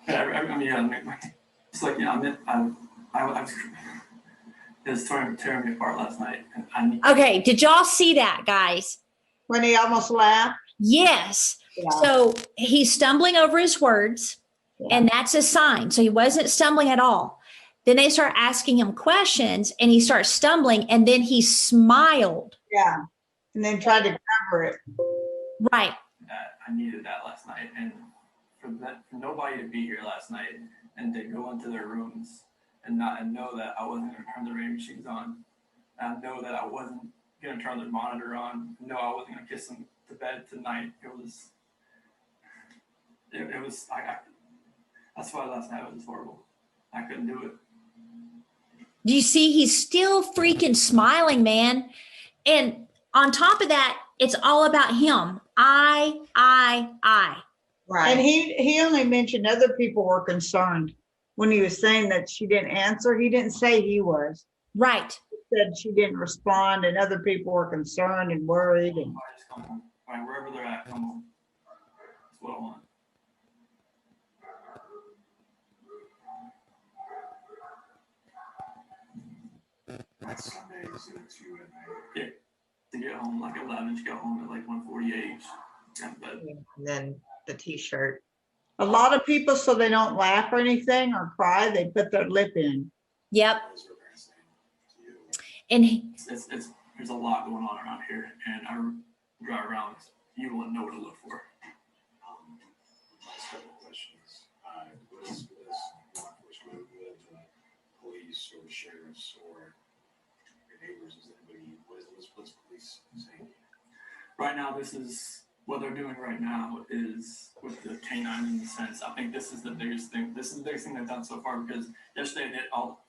Yeah, I mean, yeah, it's like, it was tearing me apart last night. And Okay, did y'all see that, guys? When he almost laughed. Yes. Yeah. So he's stumbling over his words, and that's a sign. So he wasn't stumbling at all. Then they start asking him questions, and he starts stumbling, and then he smiled. Yeah. And then tried to cover it. Right. I needed that last night, and for nobody to be here last night and to go into their rooms and know that I wasn't going to turn the rain machines on, and know that I wasn't going to turn the monitor on, know I wasn't going to kiss them to to bed tonight. It was that's why last night was horrible. I couldn't do it. You see, he's still freaking smiling, man. And on top of that, it's all about him. I. Right. And he only mentioned other people were concerned when he was saying that she didn't answer. He didn't say he was. Right. He said she didn't respond and other people were concerned and worried. And I just come home. Right, wherever they're at, come home. That's what I want. That's Sunday, so it's you and I. Yeah. To get home like 11, she got home at like 1:48. But And then the t-shirt. a lot of people, so they don't laugh or anything or cry, they put their lip in. Yep. What was her parents saying to you? And he, it's there's a lot going on around here, and I drive around. You don't know what to look for. Last couple of questions. Was this law enforcement with police or sheriffs or your neighbors? Is anybody, what's police saying? Right now, this is what they're doing right now is with the canine in the sense. I think this is the biggest thing. This is the biggest thing they've done so far because yesterday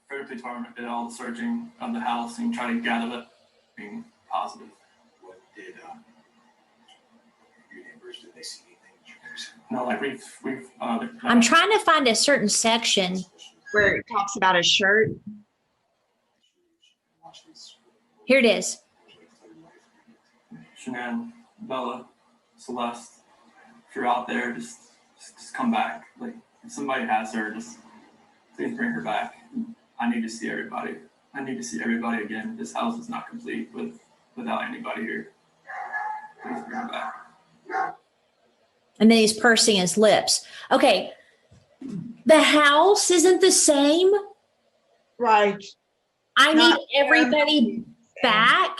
Frederick Police Department did all the searching of the house and try to gather that being positive. What did your neighbors, did they see anything? Did you guys see No, like we've I'm trying to find a certain section. Where it talks about a shirt. watch these? Here it is. Shanann, Bella, Celeste, if you're out there, just come back. Like if somebody has her, just please bring her back. I need to see everybody. I need to see everybody again. This house is not complete without anybody here. Please bring her back. And then he's pursing his lips. Okay. The house isn't the same. Right. I need Not everybody back.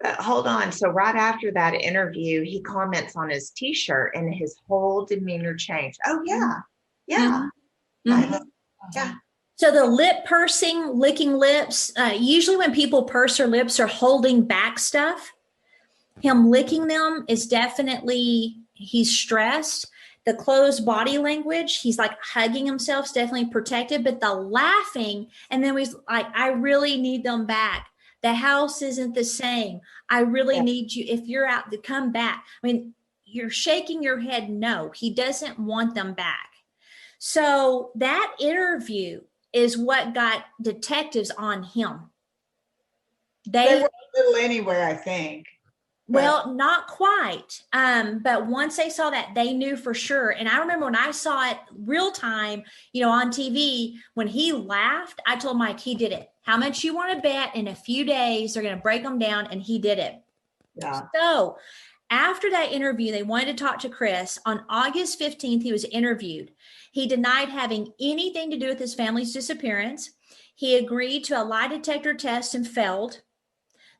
Hold on. So right after that interview, he comments on his t-shirt and his whole demeanor changed. Oh yeah. Yeah. Mhm. Yeah. So the lip pursing, licking lips, usually when people purse their lips are holding back stuff. Him licking them is definitely, he's stressed. The closed body language, he's like hugging himself, is definitely protected. But the laughing, and then he's like, I really need them back. The house isn't the same. I really need you. If you're out to come back. I mean, you're shaking your head. No, he doesn't want them back. So that interview is what got detectives on him. They were a little anyway, I think. Well, not quite. But once they saw that, they knew for sure. And I remember when I saw it real time, on TV, when he laughed, I told Mike, he did it. How much you want to bet in a few days, they're going to break them down. And he did it. Yeah. So after that interview, they wanted to talk to Chris. On August 15th, he was interviewed. He denied having anything to do with his family's disappearance. He agreed to a lie detector test and failed.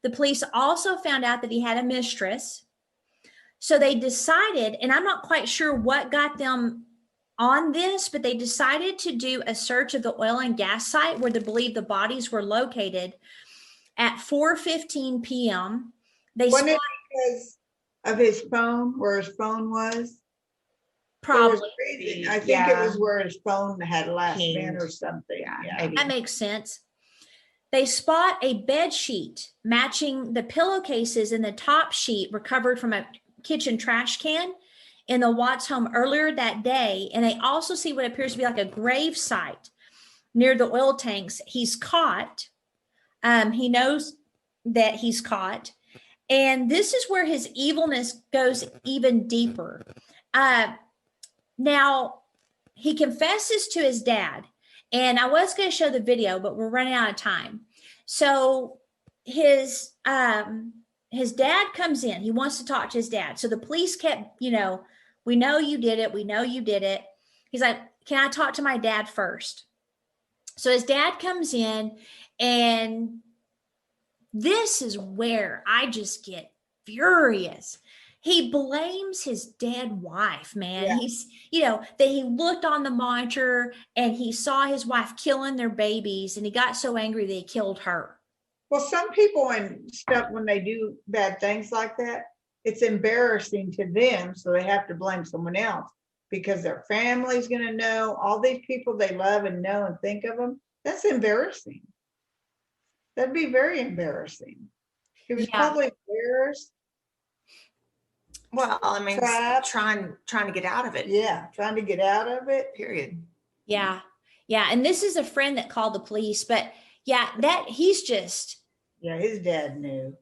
The police also found out that he had a mistress. So they decided, and I'm not quite sure what got them on this, but they decided to do a search of the oil and gas site where they believe the bodies were located at 4:15 p.m. Wasn't it because of his phone, where his phone was? Probably. I think it was where his phone had last been or something. Yeah, Yeah. That makes sense. They spot a bed sheet matching the pillowcases in the top sheet recovered from a kitchen trash can in the Watts home earlier that day. And they also see what appears to be like a grave site near the oil tanks. He's caught. He knows that he's caught. And this is where his evilness goes even deeper. Now, he confesses to his dad. And I was going to show the video, but we're running out of time. So his dad comes in. He wants to talk to his dad. So the police kept, we know you did it. We know you did it. He's like, can I talk to my dad first? So his dad comes in, and this is where I just get furious. He blames his dead wife, man. Yeah. He's, that he looked on the monitor and he saw his wife killing their babies, and he got so angry that he killed her. Well, some people and stuff, when they do bad things like that, it's embarrassing to them, so they have to blame someone else because their family's gonna know, all these people they love and know and think of them. That's embarrassing. That'd be very embarrassing. He was Yeah. probably embarrassed. Well, I mean, Trapped. trying to get out of it. Yeah, trying to get out of it. Period. Yeah. Yeah. And this is a friend that called the police, but yeah, that he's just His dad knew.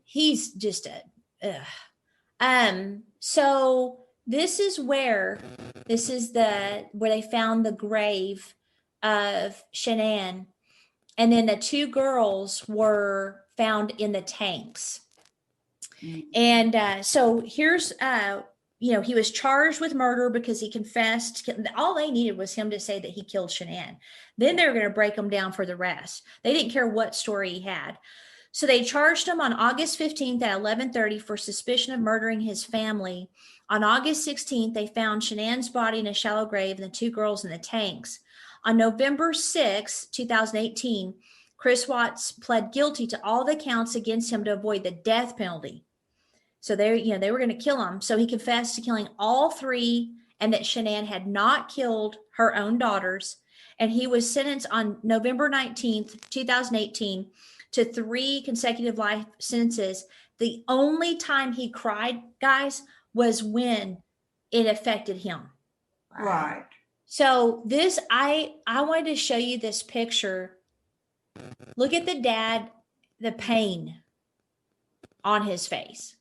ugh. So this is where they found the grave of Shanann, and then the two girls were found in the tanks. And so here's he was charged with murder because he confessed. All they needed was him to say that he killed Shanann. Then they were going to break him down for the rest. They didn't care what story he had. So they charged him on August 15th at 11:30 for suspicion of murdering his family. On August 16th, they found Shanann's body in a shallow grave and the two girls in the tanks. On November 6, 2018, Chris Watts pled guilty to all the counts against him to avoid the death penalty. So they were going to kill him. So he confessed to killing all three and that Shanann had not killed her own daughters. And he was sentenced on November 19th, 2018 to 3 consecutive life sentences. The only time he cried, guys, was when it affected him. Right. So this, I wanted to show you this picture. Look at the dad, the pain on his face.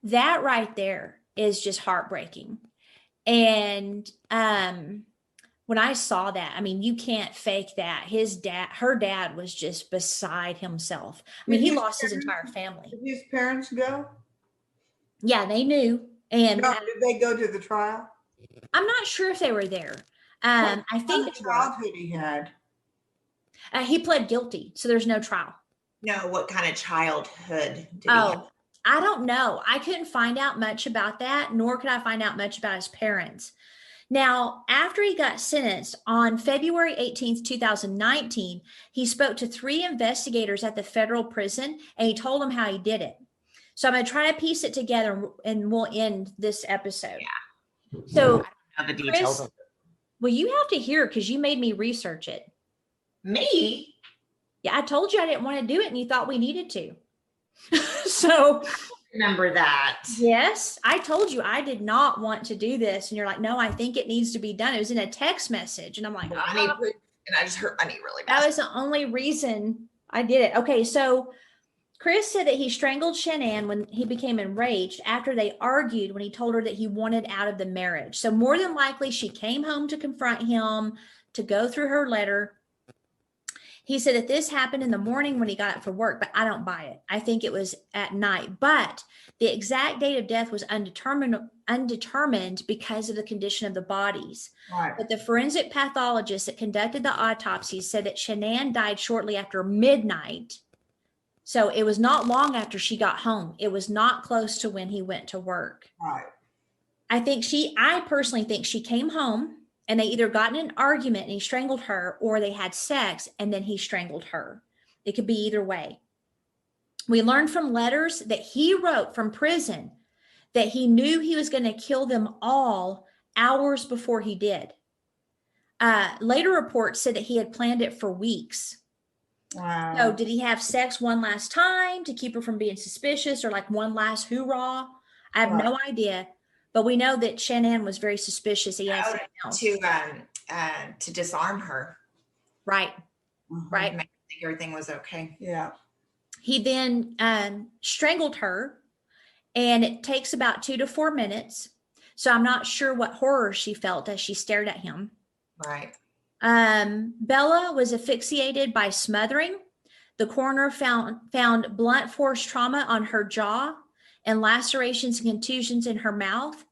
That right there is just heartbreaking. And when I saw that, I mean, you can't fake that. Her dad was just beside himself. I mean, he lost his entire family. Did his parents go? Yeah, they knew. And No, did they go to the trial? I'm not sure if they were there. I think the they were. childhood he had. He pled guilty, so there's no trial. No, what kind of childhood did he have? Oh, I don't know. I couldn't find out much about that, nor could I find out much about his parents. Now, after he got sentenced on February 18th, 2019, he spoke to 3 investigators at the federal prison, and he told them how he did it. So I'm going to try to piece it together, and we'll end this episode. Yeah. So, I don't know the details Chris, of it. well, you have to hear because you made me research it. Me? Yeah, I told you I didn't want to do it, and you thought we needed to. So Remember that. yes, I told you I did not want to do this. And you're like, no, I think it needs to be done. It was in a text message. And I'm like, I need proof, and I just heard I need really that bad. was the only reason I did it. Okay, so Chris said that he strangled Shanann when he became enraged after they argued when he told her that he wanted out of the marriage. So more than likely, she came home to confront him, to go through her letter. He said that this happened in the morning when he got up for work, but I don't buy it. I think it was at night. But the exact date of death was undetermined because of the condition of the bodies. Right. But the forensic pathologist that conducted the autopsies said that Shanann died shortly after midnight. So it was not long after she got home. It was not close to when he went to work. Right. I personally think she came home and they either got in an argument and he strangled her, or they had sex and then he strangled her. It could be either way. We learned from letters that he wrote from prison that he knew he was going to kill them all hours before he did. Later reports said that he had planned it for weeks. Wow. So did he have sex one last time to keep her from being suspicious, or like one last hoorah? I have no idea. But we know that Shanann was very suspicious. He had something else. To disarm her. Right. Mhm. Right. Make her think everything was okay. Yeah. He then strangled her, and it takes about 2 to 4 minutes. So I'm not sure what horror she felt as she stared at him. Right. Bella was asphyxiated by smothering. The coroner found blunt force trauma on her jaw and lacerations and contusions in her mouth.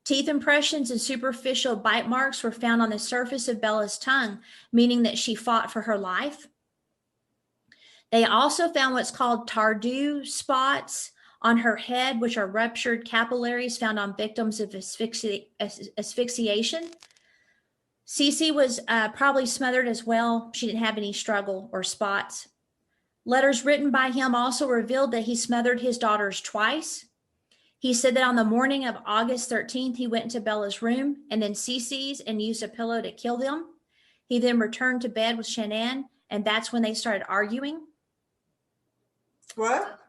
Teeth impressions and superficial bite marks were found on the surface of Bella's tongue, meaning that she fought for her life. They also found what's called Tardieu spots on her head, which are ruptured capillaries found on victims of asphyxiation. Cece was probably smothered as well. She didn't have any struggle or spots. Letters written by him also revealed that he smothered his daughters twice. He said that on the morning of August 13th, he went into Bella's room and then Cece's and used a pillow to kill them. He then returned to bed with Shanann, and that's when they started arguing. What?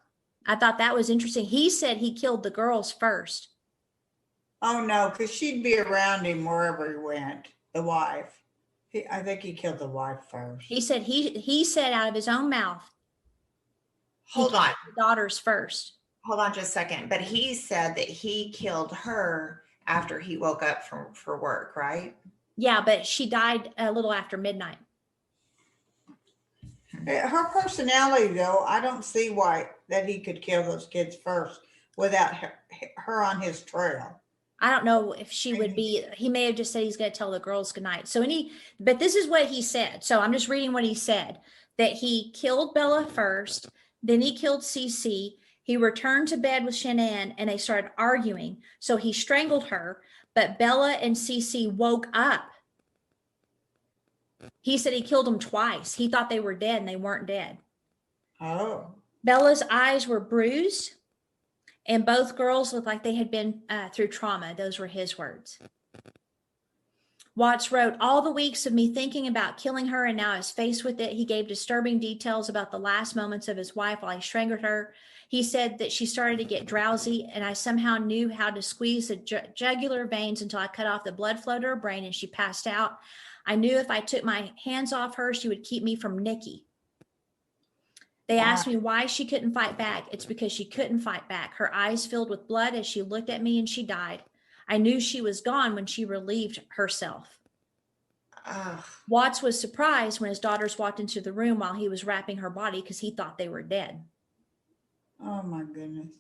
I thought that was interesting. He said he killed the girls first. Oh, no, because she'd be around him wherever he went, the wife. I think he killed the wife first. He said he said out of his own mouth, Hold on. the daughters first. Hold on just a second. But he said that he killed her after he woke up for work, right? Yeah, but she died a little after midnight. Her personality, though, I don't see why that he could kill those kids first without her on his trail. I don't know if she would be, he may have just said he's going to tell the girls goodnight. So but this is what he said. So I'm just reading what he said, that he killed Bella first, then he killed Cece. He returned to bed with Shanann and they started arguing. So he strangled her, but Bella and Cece woke up. He said he killed them twice. He thought they were dead and they weren't dead. Oh. Bella's eyes were bruised. And both girls looked like they had been through trauma. Those were his words. Watts wrote, all the weeks of me thinking about killing her and now I was faced with it. He gave disturbing details about the last moments of his wife while he strangled her. He said that she started to get drowsy and I somehow knew how to squeeze the jugular veins until I cut off the blood flow to her brain and she passed out. I knew if I took my hands off her, she would keep me from Nikki. They asked me why she couldn't fight back. It's because she couldn't fight back. Her eyes filled with blood as she looked at me and she died. I knew she was gone when she relieved herself. Watts was surprised when his daughters walked into the room while he was wrapping her body because he thought they were dead. Oh my goodness.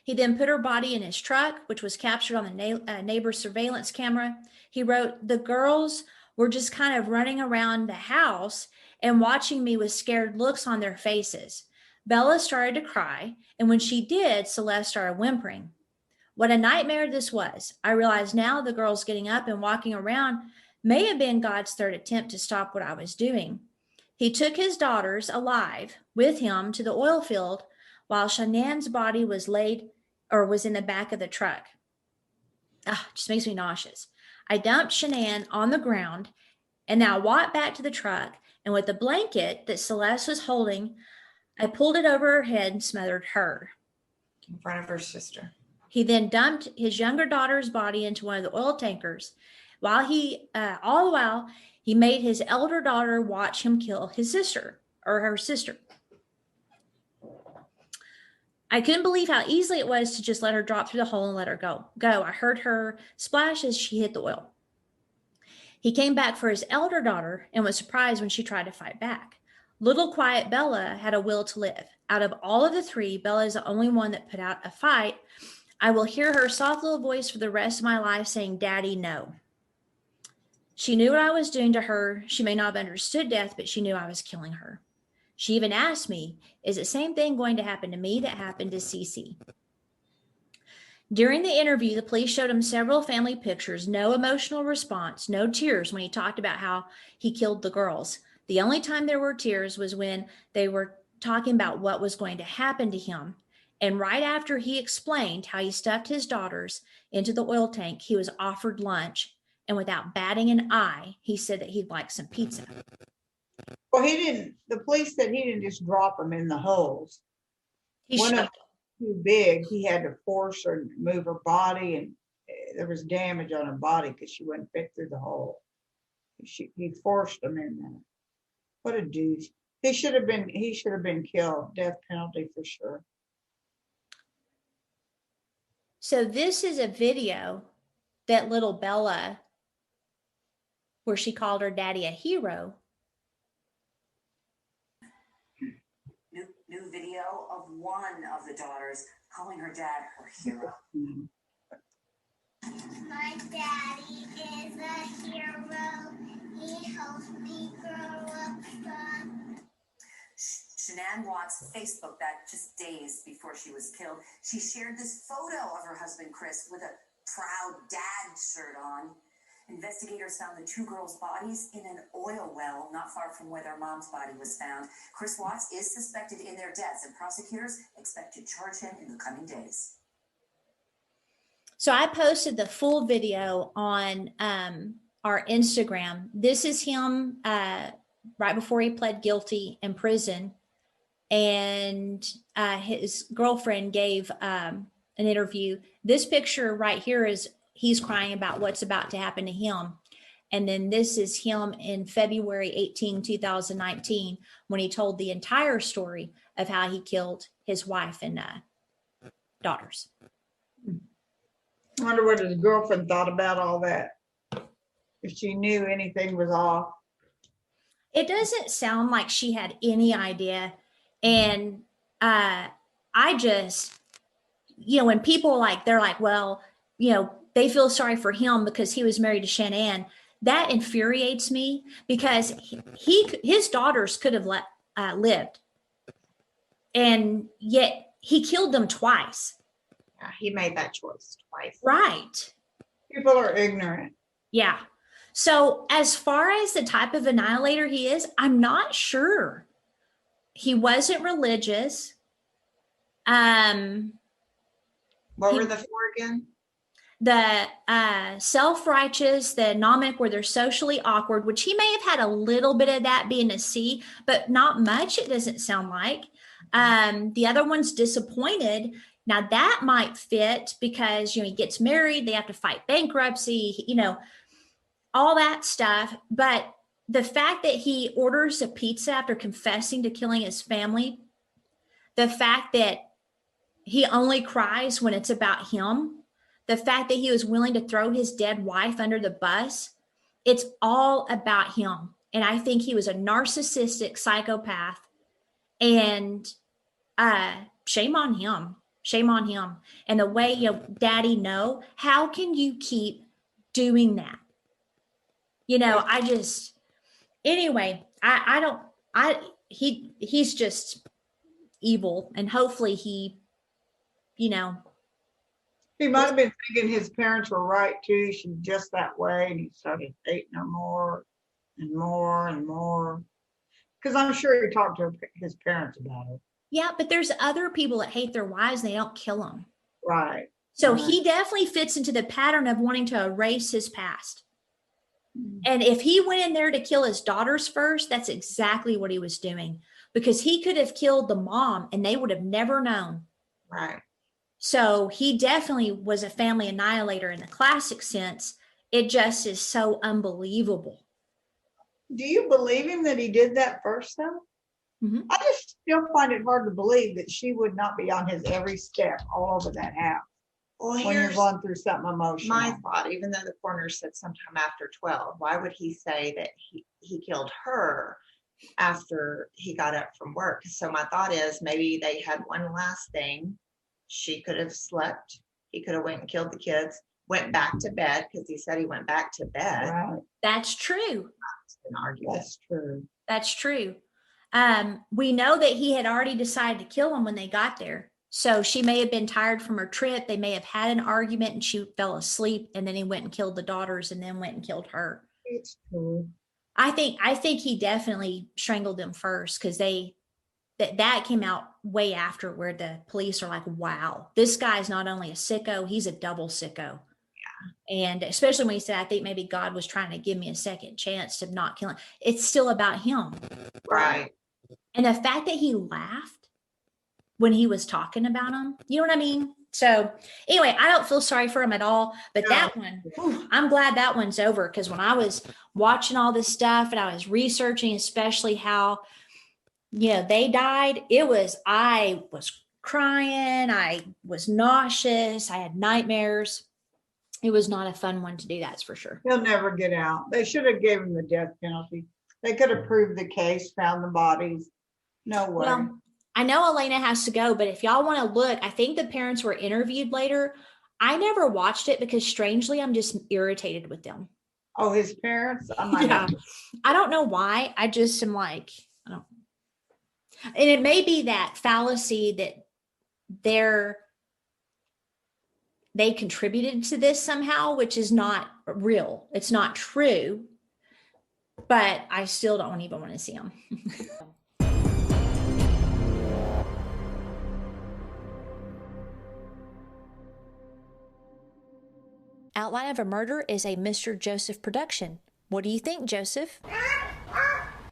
He then put her body in his truck, which was captured on the neighbor's surveillance camera. He wrote, the girls were just kind of running around the house and watching me with scared looks on their faces. Bella started to cry, and when she did, Celeste started whimpering. What a nightmare this was. I realize now the girls getting up and walking around may have been God's third attempt to stop what I was doing. He took his daughters alive with him to the oil field while Shanann's body was in the back of the truck. Just makes me nauseous. I dumped Shanann on the ground and now walked back to the truck, and with the blanket that Celeste was holding, I pulled it over her head and smothered her. In front of her sister. He then dumped his younger daughter's body into one of the oil tankers. All the while, he made his elder daughter watch him kill his sister, or her sister. I couldn't believe how easily it was to just let her drop through the hole and let her go. I heard her splash as she hit the oil. He came back for his elder daughter and was surprised when she tried to fight back. Little quiet Bella had a will to live. Out of all of the three, Bella is the only one that put out a fight. I will hear her soft little voice for the rest of my life saying, Daddy, no. She knew what I was doing to her. She may not have understood death, but she knew I was killing her. She even asked me, is the same thing going to happen to me that happened to Cece? During the interview, the police showed him several family pictures, no emotional response, no tears when he talked about how he killed the girls. The only time there were tears was when they were talking about what was going to happen to him. And right after he explained how he stuffed his daughters into the oil tank, he was offered lunch. And without batting an eye, he said that he'd like some pizza. Well, the police said he didn't just drop them in the holes. One of them too big, he had to force her to move her body, and there was damage on her body because she wouldn't fit through the hole. He forced them in there. What a douche. He should have been killed. Death penalty for sure. So this is a video that little Bella, where she called her daddy a hero. New video of one of the daughters calling her dad her hero. My daddy is a hero. He helps me grow up strong. Shanann Watts Facebook that just days before she was killed. She shared this photo of her husband, Chris, with a proud dad shirt on. Investigators found the two girls' bodies in an oil well not far from where their mom's body was found. Chris Watts is suspected in their deaths, and prosecutors expect to charge him in the coming days. So I posted the full video on our Instagram. This is him right before he pled guilty in prison. And his girlfriend gave an interview. This picture right here is he's crying about what's about to happen to him. And then this is him in February 18, 2019, when he told the entire story of how he killed his wife and daughters. I wonder what his girlfriend thought about all that. If she knew anything was off. It doesn't sound like she had any idea. And I just, when people they're like, well, they feel sorry for him because he was married to Shanann. That infuriates me because his daughters could have lived. And yet he killed them twice. Yeah, he made that choice twice. Right. People are ignorant. Yeah. So as far as the type of annihilator he is, I'm not sure. He wasn't religious. What were the four again? The self-righteous, the anomic, where they're socially awkward, which he may have had a little bit of that being a C, but not much, it doesn't sound like. The other one's disappointed. Now that might fit because, he gets married, they have to fight bankruptcy, all that stuff. But the fact that he orders a pizza after confessing to killing his family, the fact that he only cries when it's about him, the fact that he was willing to throw his dead wife under the bus, it's all about him. And I think he was a narcissistic psychopath. And shame on him. Shame on him. And the way, Daddy, no, how can you keep doing that? Anyway, he's just evil. And hopefully he might have been thinking his parents were right too. She's just that way. And he started hating her more and more and more. Because I'm sure he talked to his parents about it. Yeah, but there's other people that hate their wives and they don't kill them. Right. So right. He definitely fits into the pattern of wanting to erase his past. And if he went in there to kill his daughters first, that's exactly what he was doing, because he could have killed the mom and they would have never known. Right. So he definitely was a family annihilator in the classic sense. It just is so unbelievable. Do you believe him that he did that first though? Mm-hmm. I just still find it hard to believe that she would not be on his every step all over that house. Well, when you're going through something emotional. My thought, even though the coroner said sometime after 12, why would he say that he killed her after he got up from work? So my thought is maybe they had one last thing. She could have slept. He could have went and killed the kids, went back to bed, because he said he went back to bed. Right. That's true. An argument. That's true. That's true. We know that he had already decided to kill him when they got there. So she may have been tired from her trip. They may have had an argument and she fell asleep, and then he went and killed the daughters and then went and killed her. It's true. I think he definitely strangled them first, because that came out way after, where the police are like, wow, this guy's not only a sicko, he's a double sicko. Yeah. And especially when he said, I think maybe God was trying to give me a second chance to not kill him. It's still about him. Right. And the fact that he laughed when he was talking about him, you know what I mean? So anyway, I don't feel sorry for him at all, but that one, I'm glad that one's over, because when I was watching all this stuff and I was researching, especially how, they died, I was crying. I was nauseous. I had nightmares. It was not a fun one to do. That's for sure. He'll never get out. They should have given him the death penalty. They could have proved the case, found the bodies. No way. Well, I know Elena has to go, but if y'all want to look, I think the parents were interviewed later. I never watched it because strangely, I'm just irritated with them. Oh, his parents? Yeah. I don't know why. I just am like, I don't. And it may be that fallacy that they contributed to this somehow, which is not real. It's not true, but I still don't even want to see them. Outline of a Murder is a Mr. Joseph production. What do you think, Joseph?